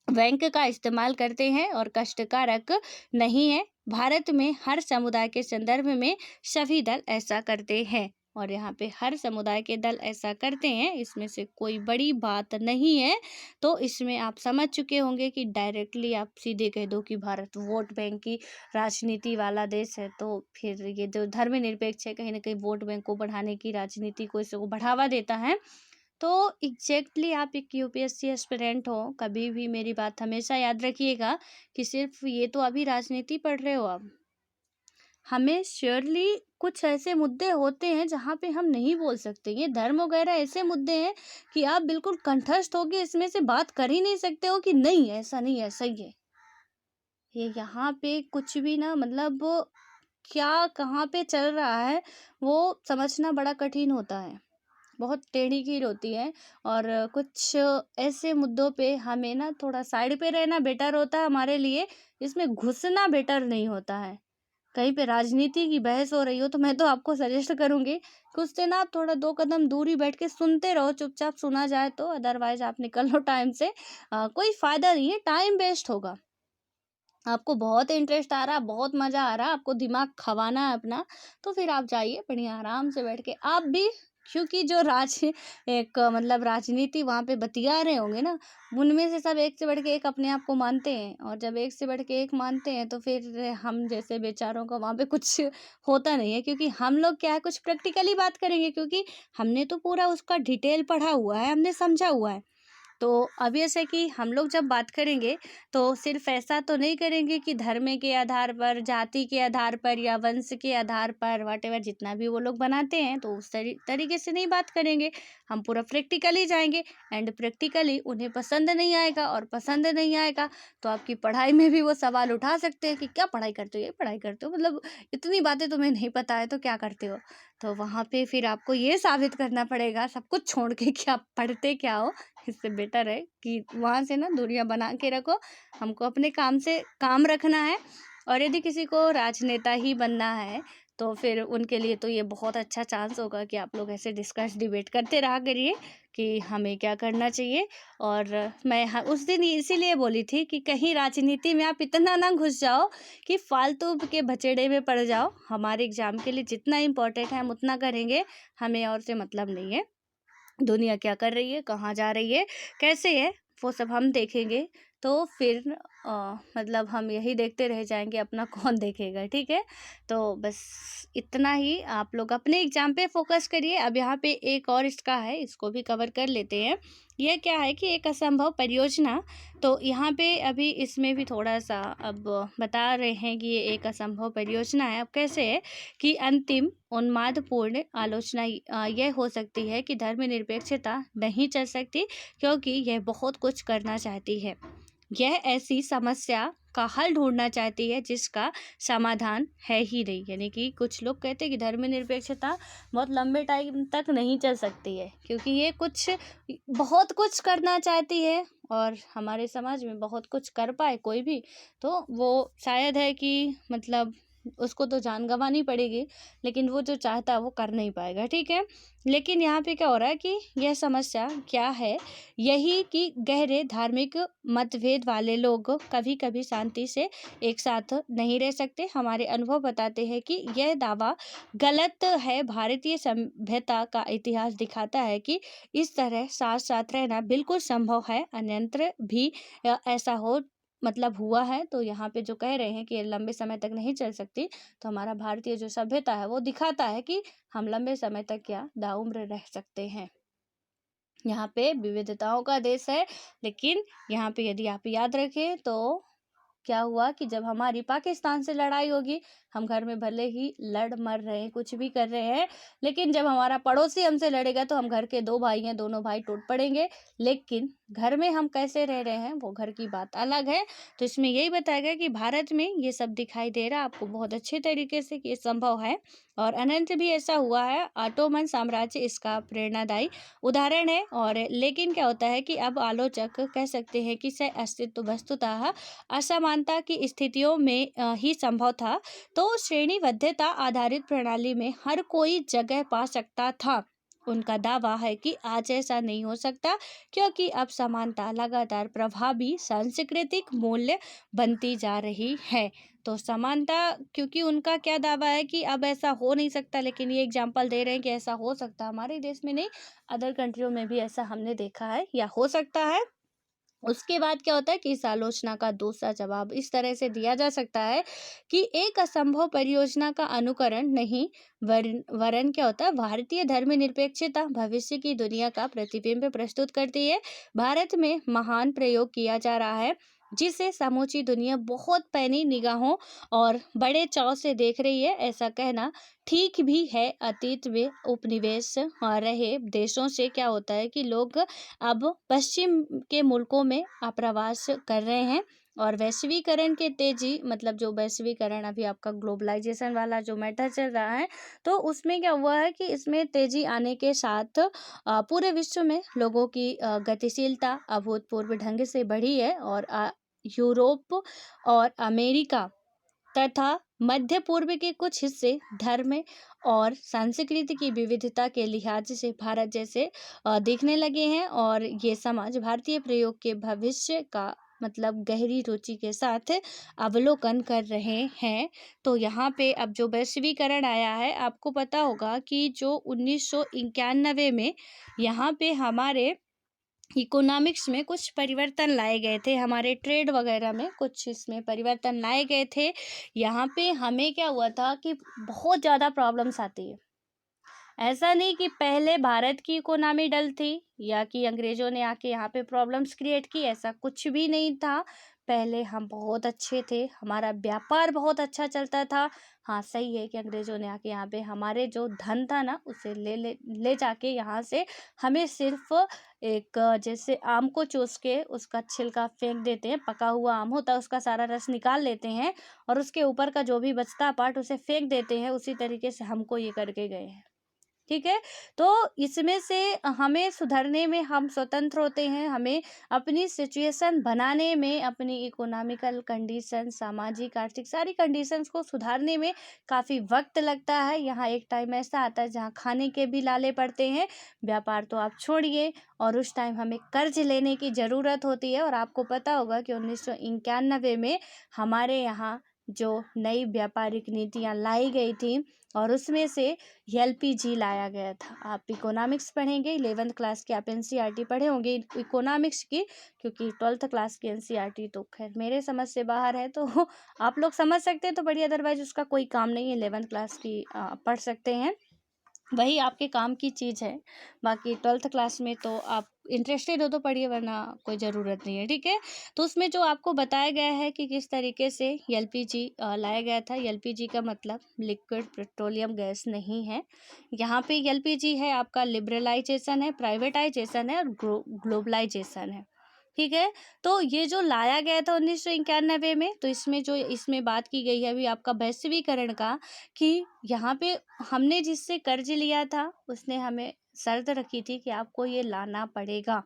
बैंक का इस्तेमाल करते हैं और कष्टकारक नहीं है। भारत में हर समुदाय के संदर्भ में सभी दल ऐसा करते हैं, और यहाँ पे हर समुदाय के दल ऐसा करते हैं, इसमें से कोई बड़ी बात नहीं है। तो इसमें आप समझ चुके होंगे कि डायरेक्टली आप सीधे कह दो कि भारत वोट बैंक की राजनीति वाला देश है, तो फिर ये जो धर्मनिरपेक्ष है कहीं ना कहीं वोट बैंक को बढ़ाने की राजनीति को इसको बढ़ावा देता है। तो एग्जैक्टली आप एक यूपीएससी एस्पिरेंट हो, कभी भी मेरी बात हमेशा याद रखिएगा कि सिर्फ ये तो अभी राजनीति पढ़ रहे हो आप, हमें श्योरली कुछ ऐसे मुद्दे होते हैं जहाँ पे हम नहीं बोल सकते। ये धर्म वगैरह ऐसे मुद्दे हैं कि आप बिल्कुल कंठस्थ होके इसमें से बात कर ही नहीं सकते हो कि नहीं ऐसा नहीं ऐसा ही है। ये यहाँ पे कुछ भी ना, मतलब क्या कहाँ पे चल रहा है वो समझना बड़ा कठिन होता है, बहुत टेढ़ी खीर होती है। और कुछ ऐसे मुद्दों पे हमें ना थोड़ा साइड पे रहना बेटर होता है हमारे लिए, इसमें घुसना बेटर नहीं होता है। कहीं पे राजनीति की बहस हो रही हो तो मैं तो आपको सजेस्ट करूंगी कि उससे ना आप थोड़ा दो कदम दूरी बैठ के सुनते रहो, चुपचाप सुना जाए तो, अदरवाइज आप निकल लो टाइम से। कोई फायदा नहीं है, टाइम वेस्ट होगा। आपको बहुत इंटरेस्ट आ रहा, बहुत मजा आ रहा, आपको दिमाग खवाना है अपना, तो फिर आप जाइए बढ़िया आराम से बैठ के आप भी, क्योंकि जो एक मतलब राजनीति वहाँ पे बतिया रहे होंगे ना, उनमें से सब एक से बढ़ के एक अपने आप को मानते हैं, और जब एक से बढ़ के एक मानते हैं तो फिर हम जैसे बेचारों का वहाँ पे कुछ होता नहीं है। क्योंकि हम लोग क्या है, कुछ प्रैक्टिकली बात करेंगे, क्योंकि हमने तो पूरा उसका डिटेल पढ़ा हुआ है, हमने समझा हुआ है। तो ऑब्वियस है कि हम लोग जब बात करेंगे तो सिर्फ ऐसा तो नहीं करेंगे कि धर्म के आधार पर, जाति के आधार पर या वंश के आधार पर, व्हाटएवर जितना भी वो लोग बनाते हैं, तो उस तरीके से नहीं बात करेंगे। हम पूरा प्रैक्टिकली जाएंगे एंड प्रैक्टिकली उन्हें पसंद नहीं आएगा, और पसंद नहीं आएगा तो आपकी पढ़ाई में भी वो सवाल उठा सकते हैं कि क्या पढ़ाई करते हो, ये पढ़ाई करते हो, मतलब इतनी बातें तुम्हें नहीं पता है तो क्या करते हो। तो वहाँ पे फिर आपको ये साबित करना पड़ेगा सब कुछ छोड़ के कि आप पढ़ते क्या हो। इससे बेटर है कि वहाँ से ना दूरियां बना के रखो। हमको अपने काम से काम रखना है। और यदि किसी को राजनेता ही बनना है तो फिर उनके लिए तो ये बहुत अच्छा चांस होगा कि आप लोग ऐसे डिस्कस डिबेट करते रहा करिए कि हमें क्या करना चाहिए। और मैं उस दिन इसीलिए बोली थी कि कहीं राजनीति में आप इतना ना घुस जाओ कि फालतू के बचेड़े में पड़ जाओ। हमारे एग्जाम के लिए जितना इम्पोर्टेंट है हम उतना करेंगे, हमें और से मतलब नहीं है। दुनिया क्या कर रही है, कहाँ जा रही है, कैसे है, वो सब हम देखेंगे। तो फिर मतलब हम यही देखते रह जाएंगे, अपना कौन देखेगा। ठीक है, तो बस इतना ही। आप लोग अपने एग्जाम पे फोकस करिए। अब यहाँ पे एक और इसका है, इसको भी कवर कर लेते हैं। यह क्या है कि एक असंभव परियोजना। तो यहाँ पे अभी इसमें भी थोड़ा सा अब बता रहे हैं कि ये एक असंभव परियोजना है। अब कैसे है कि अंतिम उन्मादपूर्ण आलोचना यह हो सकती है कि धर्मनिरपेक्षता नहीं चल सकती, क्योंकि यह बहुत कुछ करना चाहती है। यह ऐसी समस्या का हल ढूंढना चाहती है जिसका समाधान है ही नहीं। यानी कि कुछ लोग कहते हैं कि धर्मनिरपेक्षता बहुत लंबे टाइम तक नहीं चल सकती है, क्योंकि ये बहुत कुछ करना चाहती है। और हमारे समाज में बहुत कुछ कर पाए कोई भी, तो वो शायद है कि मतलब उसको तो जान गंवानी पड़ेगी, लेकिन वो जो चाहता है वो कर नहीं पाएगा। ठीक है, लेकिन यहाँ पे क्या हो रहा है कि यह समस्या क्या है, यही कि गहरे धार्मिक मतभेद वाले लोग कभी कभी शांति से एक साथ नहीं रह सकते। हमारे अनुभव बताते हैं कि यह दावा गलत है। भारतीय सभ्यता का इतिहास दिखाता है कि इस तरह साथ साथ रहना बिल्कुल संभव है, अन्यत्र भी ऐसा हो मतलब हुआ है। तो यहाँ पे जो कह रहे हैं कि ये लंबे समय तक नहीं चल सकती, तो हमारा भारतीय जो सभ्यता है वो दिखाता है कि हम लंबे समय तक क्या दाउम्र रह सकते हैं। यहाँ पे विविधताओं का देश है, लेकिन यहाँ पे यदि आप याद रखें तो क्या हुआ कि जब हमारी पाकिस्तान से लड़ाई होगी, हम घर में भले ही लड़ मर रहे हैं, कुछ भी कर रहे हैं, लेकिन जब हमारा पड़ोसी हमसे लड़ेगा तो हम घर के दो भाई हैं, दोनों भाई टूट पड़ेंगे। लेकिन घर में हम कैसे रह रहे हैं वो घर की बात अलग है। तो इसमें यही बताया गया कि भारत में ये सब दिखाई दे रहा है आपको बहुत अच्छे तरीके से कि ये संभव है, और अनंत भी ऐसा हुआ है। ऑटोमन साम्राज्य इसका प्रेरणादायी उदाहरण है। और लेकिन क्या होता है कि अब आलोचक कह सकते हैं कि सह अस्तित्व वस्तुतः असमानता की स्थितियों में ही संभव था। तो श्रेणीबद्धता आधारित प्रणाली में हर कोई जगह पा सकता था। उनका दावा है कि आज ऐसा नहीं हो सकता, क्योंकि अब समानता लगातार प्रभावी सांस्कृतिक मूल्य बनती जा रही है। तो समानता, क्योंकि उनका क्या दावा है कि अब ऐसा हो नहीं सकता, लेकिन ये एग्जाम्पल दे रहे हैं कि ऐसा हो सकता है। हमारे देश में नहीं, अदर कंट्रियों में भी ऐसा हमने देखा है या हो सकता है। उसके बाद क्या होता है कि इस आलोचना का दूसरा जवाब इस तरह से दिया जा सकता है कि एक असंभव परियोजना का अनुकरण नहीं, वरन क्या होता है, भारतीय धर्मनिरपेक्षता भविष्य की दुनिया का प्रतिबिंब प्रस्तुत करती है। भारत में महान प्रयोग किया जा रहा है, जिसे समूची दुनिया बहुत पैनी निगाहों और बड़े चाव से देख रही है। ऐसा कहना ठीक भी है। अतीत में उपनिवेश रहे देशों से क्या होता है कि लोग अब पश्चिम के मुल्कों में आप्रवास कर रहे हैं। और वैश्वीकरण के तेजी, मतलब जो वैश्वीकरण अभी आपका ग्लोबलाइजेशन वाला जो मैटर चल रहा है, तो उसमें क्या हुआ है कि इसमें तेजी आने के साथ पूरे विश्व में लोगों की गतिशीलता अभूतपूर्व ढंग से बढ़ी है। और यूरोप और अमेरिका तथा मध्य पूर्व के कुछ हिस्से धर्म और संस्कृति की विविधता के लिहाज से भारत जैसे दिखने लगे हैं। और ये समाज भारतीय प्रयोग के भविष्य का मतलब गहरी रुचि के साथ अवलोकन कर रहे हैं। तो यहाँ पे अब जो वैश्वीकरण आया है, आपको पता होगा कि जो 1991 में यहाँ पे हमारे इकोनॉमिक्स में कुछ परिवर्तन लाए गए थे, हमारे ट्रेड वगैरह में कुछ इसमें परिवर्तन लाए गए थे। यहाँ पे हमें क्या हुआ था कि बहुत ज़्यादा प्रॉब्लम्स आती है। ऐसा नहीं कि पहले भारत की इकोनॉमी डल थी या कि अंग्रेजों ने आके यहाँ पे प्रॉब्लम्स क्रिएट की, ऐसा कुछ भी नहीं था। पहले हम बहुत अच्छे थे, हमारा व्यापार बहुत अच्छा चलता था। हाँ, सही है कि अंग्रेजों ने आके यहाँ पे हमारे जो धन था ना उसे ले जाके यहाँ से हमें सिर्फ एक जैसे आम को चूस के उसका छिलका फेंक देते हैं, पका हुआ आम होता है उसका सारा रस निकाल लेते हैं और उसके ऊपर का जो भी बचता पार्ट उसे फेंक देते हैं, उसी तरीके से हमको ये करके गए हैं। ठीक है? तो इसमें से हमें सुधरने में हम स्वतंत्र होते हैं, हमें अपनी सिचुएशन बनाने में, अपनी इकोनॉमिकल कंडीशन, सामाजिक, आर्थिक सारी कंडीशंस को सुधारने में काफ़ी वक़्त लगता है। यहाँ एक टाइम ऐसा आता है जहाँ खाने के भी लाले पड़ते हैं, व्यापार तो आप छोड़िए और उस टाइम हमें कर्ज़ लेने की ज़रूरत होती है और आपको पता होगा कि 1991 में हमारे यहाँ जो नई व्यापारिक नीतियाँ लाई गई थी और उसमें से एलपीजी लाया गया था। आप इकोनॉमिक्स पढ़ेंगे 11th क्लास की, आप एनसीईआरटी पढ़े होंगे इकोनॉमिक्स की, क्योंकि 12th क्लास की एनसीईआरटी तो खैर मेरे समझ से बाहर है, तो आप लोग समझ सकते हैं तो बढ़िया, अदरवाइज उसका कोई काम नहीं है। 11th क्लास की पढ़ सकते हैं, वही आपके काम की चीज़ है। बाकी 12th क्लास में तो आप इंटरेस्टेड हो तो पढ़िए, वरना कोई ज़रूरत नहीं है, ठीक है। तो उसमें जो आपको बताया गया है कि किस तरीके से एलपीजी लाया गया था। एलपीजी का मतलब लिक्विड पेट्रोलियम गैस नहीं है। यहाँ पे एलपीजी है आपका लिबरलाइजेशन है, प्राइवेटाइजेशन है और ग्लोबलाइजेशन है, ठीक है। तो ये जो लाया गया था 1991 में, तो इसमें बात की गई है अभी आपका वैश्वीकरण का, कि यहाँ पे हमने जिससे कर्ज लिया था उसने हमें शर्त रखी थी कि आपको ये लाना पड़ेगा,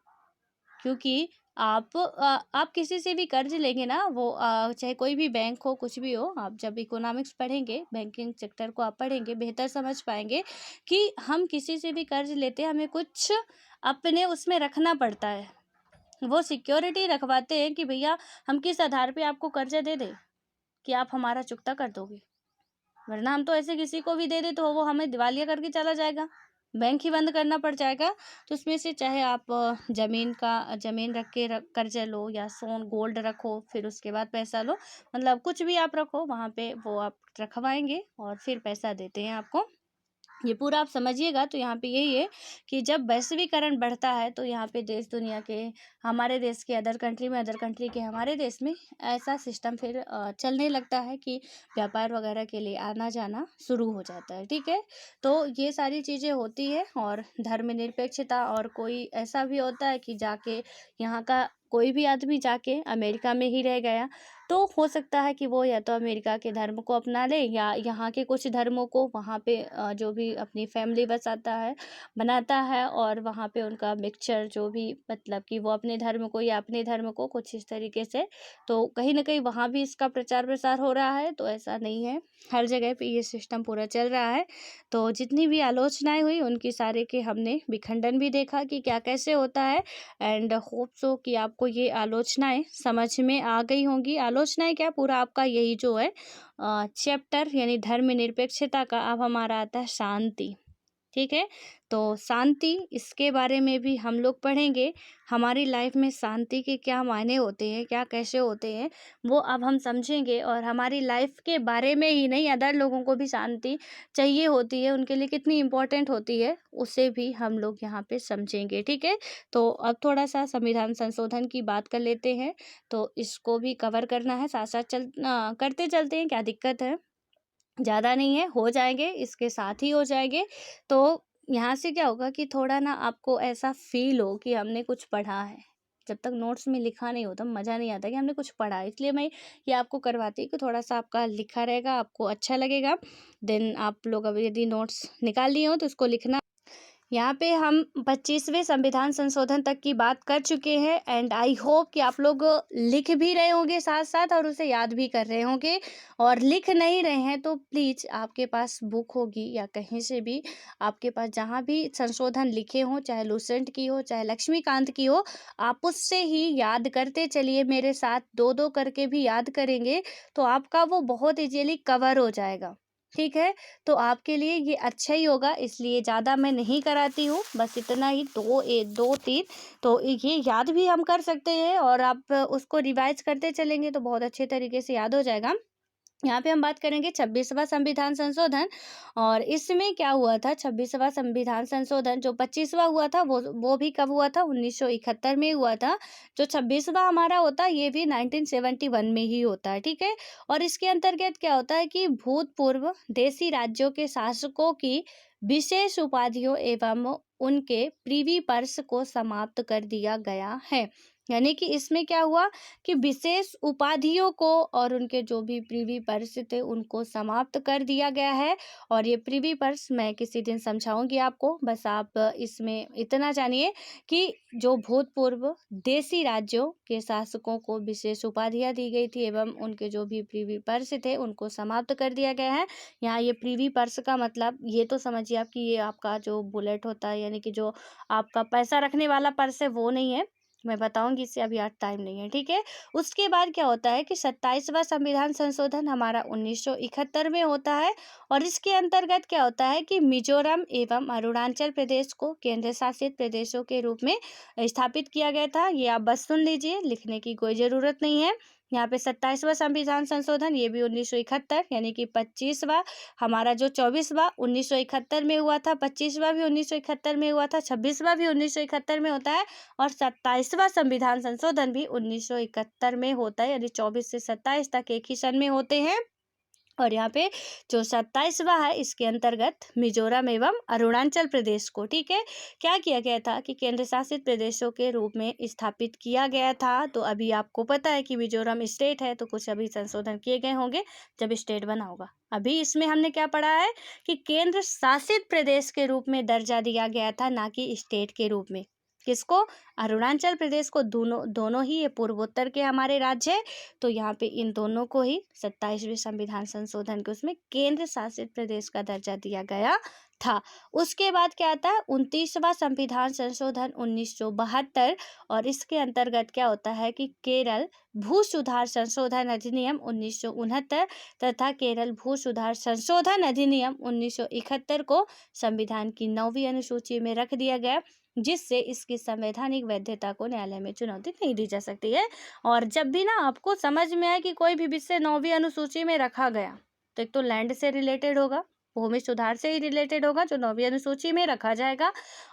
क्योंकि आप किसी से भी कर्ज लेंगे ना, वो चाहे कोई भी बैंक हो, कुछ भी हो, आप जब इकोनॉमिक्स पढ़ेंगे, बैंकिंग सेक्टर को आप पढ़ेंगे, बेहतर समझ पाएंगे कि हम किसी से भी कर्ज लेते हैं, हमें कुछ अपने उसमें रखना पड़ता है। वो सिक्योरिटी रखवाते हैं कि भैया हम किस आधार पे आपको कर्जा दे दें कि आप हमारा चुकता कर दोगे, वरना हम तो ऐसे किसी को भी दे दे तो वो हमें दिवालिया करके चला जाएगा, बैंक ही बंद करना पड़ जाएगा। तो उसमें से चाहे आप ज़मीन रख के कर्जा लो या सोन गोल्ड रखो, फिर उसके बाद पैसा लो, मतलब कुछ भी आप रखो वहाँ पे वो आप रखवाएंगे और फिर पैसा देते हैं आपको। ये पूरा आप समझिएगा। तो यहाँ पे यही है कि जब वैश्वीकरण बढ़ता है तो यहाँ पे देश दुनिया के, हमारे देश के अदर कंट्री में, अदर कंट्री के हमारे देश में ऐसा सिस्टम फिर चलने लगता है कि व्यापार वगैरह के लिए आना जाना शुरू हो जाता है, ठीक है। तो ये सारी चीज़ें होती है और धर्मनिरपेक्षता, और कोई ऐसा भी होता है कि जाके यहाँ का कोई भी आदमी जाके अमेरिका में ही रह गया, तो हो सकता है कि वो या तो अमेरिका के धर्म को अपना ले या यहाँ के कुछ धर्मों को वहाँ पे जो भी अपनी फैमिली बसाता है, बनाता है, और वहाँ पे उनका मिक्सचर जो भी, मतलब कि वो अपने धर्म को या अपने धर्म को कुछ इस तरीके से, तो कहीं ना कहीं वहाँ भी इसका प्रचार प्रसार हो रहा है। तो ऐसा नहीं है, हर जगह पे ये सिस्टम पूरा चल रहा है। तो जितनी भी आलोचनाएं हुई उनकी सारे के हमने विखंडन भी देखा कि क्या कैसे होता है। एंड होप सो कि आपको ये आलोचनाएं समझ में आ गई होंगी। आलोचनाएं क्या, पूरा आपका यही जो है चैप्टर यानी धर्मनिरपेक्षता का, अब हमारा आता है शांति, ठीक है। तो शांति, इसके बारे में भी हम लोग पढ़ेंगे। हमारी लाइफ में शांति के क्या मायने होते हैं, क्या कैसे होते हैं, वो अब हम समझेंगे। और हमारी लाइफ के बारे में ही नहीं, अदर लोगों को भी शांति चाहिए होती है, उनके लिए कितनी इम्पोर्टेंट होती है, उसे भी हम लोग यहाँ पे समझेंगे, ठीक है। तो अब थोड़ा सा संविधान संशोधन की बात कर लेते हैं। तो इसको भी कवर करना है, साथ साथ करते चलते हैं, क्या दिक्कत है, ज़्यादा नहीं है, हो जाएंगे, इसके साथ ही हो जाएंगे। तो यहाँ से क्या होगा कि थोड़ा ना आपको ऐसा फील हो कि हमने कुछ पढ़ा है। जब तक नोट्स में लिखा नहीं होता मज़ा नहीं आता कि हमने कुछ पढ़ा है, इसलिए मैं ये आपको करवाती हूँ कि थोड़ा सा आपका लिखा रहेगा, आपको अच्छा लगेगा। देन आप लोग अब यदि नोट्स निकाल लिए हो तो उसको लिखना। यहाँ पे हम 25वें संविधान संशोधन तक की बात कर चुके हैं एंड आई होप कि आप लोग लिख भी रहे होंगे साथ साथ और उसे याद भी कर रहे होंगे। और लिख नहीं रहे हैं तो प्लीज़, आपके पास बुक होगी या कहीं से भी आपके पास जहाँ भी संशोधन लिखे हों, चाहे लुसेंट की हो चाहे लक्ष्मीकांत की हो, आप उससे ही याद करते चलिए मेरे साथ। दो दो करके भी याद करेंगे तो आपका वो बहुत इजीली कवर हो जाएगा, ठीक है। तो आपके लिए ये अच्छा ही होगा, इसलिए ज़्यादा मैं नहीं कराती हूँ, बस इतना ही, दो तीन, तो ये याद भी हम कर सकते हैं और आप उसको रिवाइज करते चलेंगे तो बहुत अच्छे तरीके से याद हो जाएगा। यहाँ पे हम बात करेंगे 26वां संविधान संशोधन। और इसमें क्या हुआ था, 26वां संविधान संशोधन जो 25वां हुआ था वो भी कब हुआ था, 1971 में हुआ था। जो 26वां हमारा होता है ये भी 1971 में ही होता है, ठीक है। और इसके अंतर्गत क्या होता है कि भूतपूर्व देशी राज्यों के शासकों की विशेष उपाधियों एवं उनके प्रीवी पर्स को समाप्त कर दिया गया है। यानी कि इसमें क्या हुआ कि विशेष उपाधियों को और उनके जो भी प्रीवी पर्स थे उनको समाप्त कर दिया गया है। और ये प्रीवी पर्स मैं किसी दिन समझाऊंगी आपको, बस आप इसमें इतना जानिए कि जो भूतपूर्व देशी राज्यों के शासकों को विशेष उपाधियां दी गई थी एवं उनके जो भी प्रीवी पर्स थे उनको समाप्त कर दिया गया है। यहाँ ये प्रीवी पर्स का मतलब ये तो समझिए आप कि ये आपका जो बुलेट होता है, यानी कि जो आपका पैसा रखने वाला पर्स है वो नहीं है, मैं बताऊंगी इससे, अभी आज टाइम नहीं है, ठीक है। उसके बाद क्या होता है कि 27वां संविधान संशोधन हमारा 1971 में होता है। और इसके अंतर्गत क्या होता है कि मिजोरम एवं अरुणाचल प्रदेश को केंद्र शासित प्रदेशों के रूप में स्थापित किया गया था। ये आप बस सुन लीजिए, लिखने की कोई ज़रूरत नहीं है। यहाँ पे 27वां संविधान संशोधन ये भी 1971, यानी कि 25वां हमारा जो 24वां 1971 में हुआ था, 25वां भी 1971 में हुआ था, 26वां भी 1971 में होता है। और 27वां संविधान संशोधन भी 1971 में होता है, यानी 24 से 27 तक एक ही सन में होते हैं। और यहाँ पे जो 27वां है इसके अंतर्गत मिजोरम एवं अरुणाचल प्रदेश को, ठीक है, क्या किया गया था कि केंद्र शासित प्रदेशों के रूप में स्थापित किया गया था। तो अभी आपको पता है कि मिजोरम स्टेट है, तो कुछ अभी संशोधन किए गए होंगे जब स्टेट बना होगा। अभी इसमें हमने क्या पढ़ा है कि केंद्र शासित प्रदेश के रूप में दर्जा दिया गया था, ना कि स्टेट के रूप में। किसको? अरुणाचल प्रदेश को। दोनों दोनों ही ये पूर्वोत्तर के हमारे राज्य है, तो यहाँ पे इन दोनों को ही 27वें संविधान संशोधन के उसमें केंद्र शासित प्रदेश का दर्जा दिया गया था। उसके बाद क्या आता है 29वां संविधान संशोधन 1972। और इसके अंतर्गत क्या होता है कि केरल भू सुधार संशोधन अधिनियम 1969 तथा केरल भू सुधार संशोधन अधिनियम 1971 को संविधान की 9वीं अनुसूची में रख दिया गया, जिससे इसकी संवैधानिक वैधता को न्यायालय में चुनौती नहीं दी जा सकती है। और जब भी ना आपको समझ में आए कि कोई भी विषय 9वीं अनुसूची में रखा गया, तो एक तो लैंड से रिलेटेड होगा, भूमि सुधार से ही रिलेटेड होगा जो 9वीं अनुसूची में रखा जाएगा,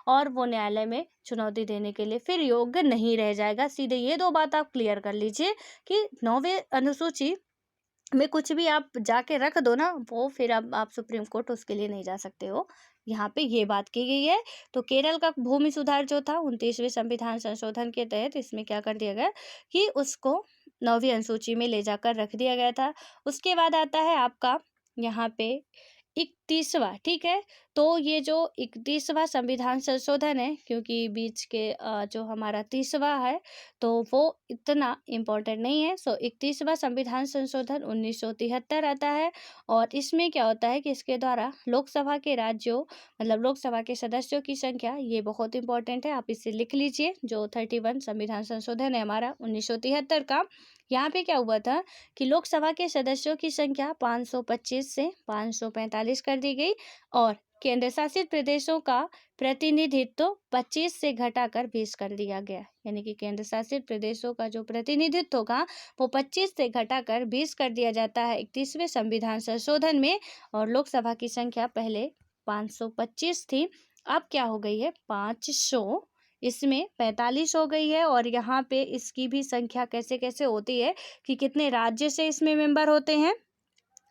और वो न्यायालय में चुनौती देने के लिए फिर योग्य नहीं रह जाएगा। सीधे ये दो बात आप क्लियर कर लीजिए कि 9वीं अनुसूची में कुछ भी आप जाके रख दो ना, वो फिर अब आप सुप्रीम कोर्ट उसके लिए नहीं जा सकते हो। यहाँ पे ये बात की गई है। तो केरल का भूमि सुधार जो था 29वें संविधान संशोधन के तहत इसमें क्या कर दिया गया कि उसको 9वीं अनुसूची में ले जाकर रख दिया गया था। उसके बाद आता है आपका यहाँ पे 31वां, ठीक है। तो ये जो 31वां संविधान संशोधन है, क्योंकि बीच के जो हमारा 30वां है तो वो इतना इम्पोर्टेंट नहीं है। 31वां संविधान संशोधन 1973 आता है। और इसमें क्या होता है कि इसके द्वारा लोकसभा के राज्यों, मतलब लोकसभा के सदस्यों की संख्या, ये बहुत इंपॉर्टेंट है, आप इसे लिख लीजिए। जो 31 संविधान संशोधन है हमारा 1973 का, यहाँ पे क्या हुआ था कि लोकसभा के सदस्यों की संख्या 525 से 545 कर दी गई। और केंद्र शासित प्रदेशों का प्रतिनिधित्व 25 से घटाकर 20 कर दिया गया, यानी कि केंद्र शासित प्रदेशों का जो प्रतिनिधित्व होगा वो 25 से घटाकर 20 कर दिया जाता है 31वें संविधान संशोधन में। और लोकसभा की संख्या पहले 525 थी, अब क्या हो गई है 500, इसमें 45 हो गई है। और यहाँ पे इसकी भी संख्या कैसे कैसे होती है कि कितने राज्य से इसमें मेंबर होते हैं,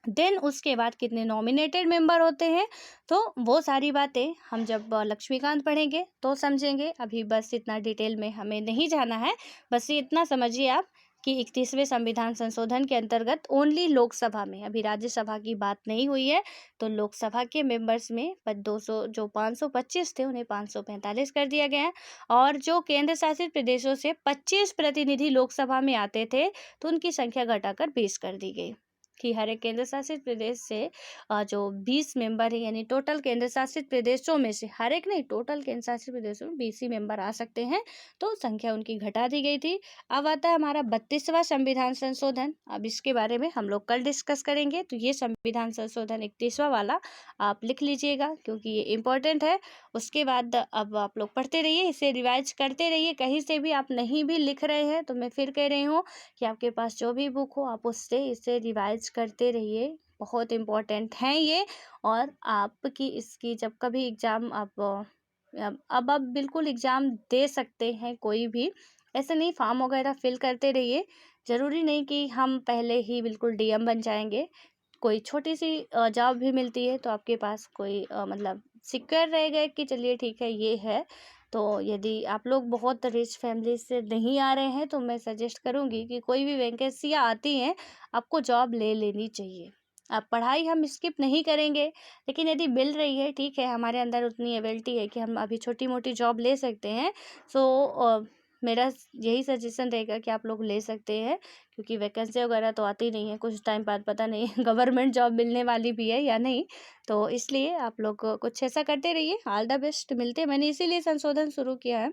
देन उसके बाद कितने नॉमिनेटेड मेंबर होते हैं। तो वो सारी बातें हम जब लक्ष्मीकांत पढ़ेंगे तो समझेंगे, अभी बस इतना डिटेल में हमें नहीं जाना है। बस ये इतना समझिए आप कि 31वें संविधान संशोधन के अंतर्गत ओनली लोकसभा में, अभी राज्यसभा की बात नहीं हुई है, तो लोकसभा के मेंबर्स में 200 जो 525 थे उन्हें 545 कर दिया गया है। और जो केंद्र शासित प्रदेशों से 25 प्रतिनिधि लोकसभा में आते थे तो उनकी संख्या घटाकर 20 कर दी गई कि हर एक केंद्र शासित प्रदेश से जो 20 मेंबर है, यानी टोटल केंद्र शासित प्रदेशों में से, हर एक नहीं, टोटल केंद्र शासित प्रदेशों में 20 ही मेंबर आ सकते हैं, तो संख्या उनकी घटा दी गई थी। अब आता है हमारा 32वां संविधान संशोधन। अब इसके बारे में हम लोग कल डिस्कस करेंगे, तो ये संविधान संशोधन 31वां वाला आप लिख लीजिएगा क्योंकि ये इंपॉर्टेंट है। उसके बाद अब आप लोग पढ़ते रहिए, इसे रिवाइज करते रहिए। कहीं से भी आप नहीं भी लिख रहे हैं तो मैं फिर कह रही हूँ कि आपके पास जो भी बुक हो आप उससे इसे रिवाइज मैनेज करते रहिए, बहुत इम्पोर्टेंट हैं ये। और आपकी इसकी जब कभी एग्ज़ाम अब आप बिल्कुल एग्ज़ाम दे सकते हैं कोई भी, ऐसे नहीं, फॉर्म वगैरह फिल करते रहिए। ज़रूरी नहीं कि हम पहले ही बिल्कुल डीएम बन जाएंगे। कोई छोटी सी जॉब भी मिलती है तो आपके पास कोई मतलब सिक्योर रहेगा कि चलिए ठीक है ये है। तो यदि आप लोग बहुत रिच फैमिली से नहीं आ रहे हैं तो मैं सजेस्ट करूंगी कि कोई भी वैकेंसियाँ आती हैं आपको जॉब ले लेनी चाहिए। अब पढ़ाई हम स्किप नहीं करेंगे, लेकिन यदि मिल रही है ठीक है, हमारे अंदर उतनी एबिलिटी है कि हम अभी छोटी मोटी जॉब ले सकते हैं। सो मेरा यही सजेशन रहेगा कि आप लोग ले सकते हैं, क्योंकि वैकेंसी वगैरह तो आती नहीं है कुछ टाइम बाद, पता नहीं गवर्नमेंट जॉब मिलने वाली भी है या नहीं। तो इसलिए आप लोग कुछ ऐसा करते रहिए। ऑल द बेस्ट, मिलते हैं। मैंने इसीलिए संशोधन शुरू किया है।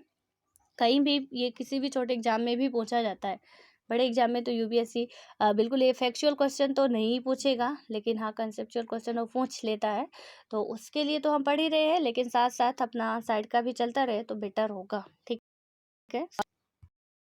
कहीं भी ये किसी भी छोटे एग्जाम में भी पूछा जाता है, बड़े एग्जाम में तो यूपीएससी बिल्कुल ये फैक्चुअल क्वेश्चन तो नहीं पूछेगा, लेकिन हाँ कंसेप्चुअल क्वेश्चन वो पूछ लेता है। तो उसके लिए तो हम पढ़ ही रहे हैं, लेकिन साथ साथ अपना साइड का भी चलता रहे तो बेटर होगा। ठीक है।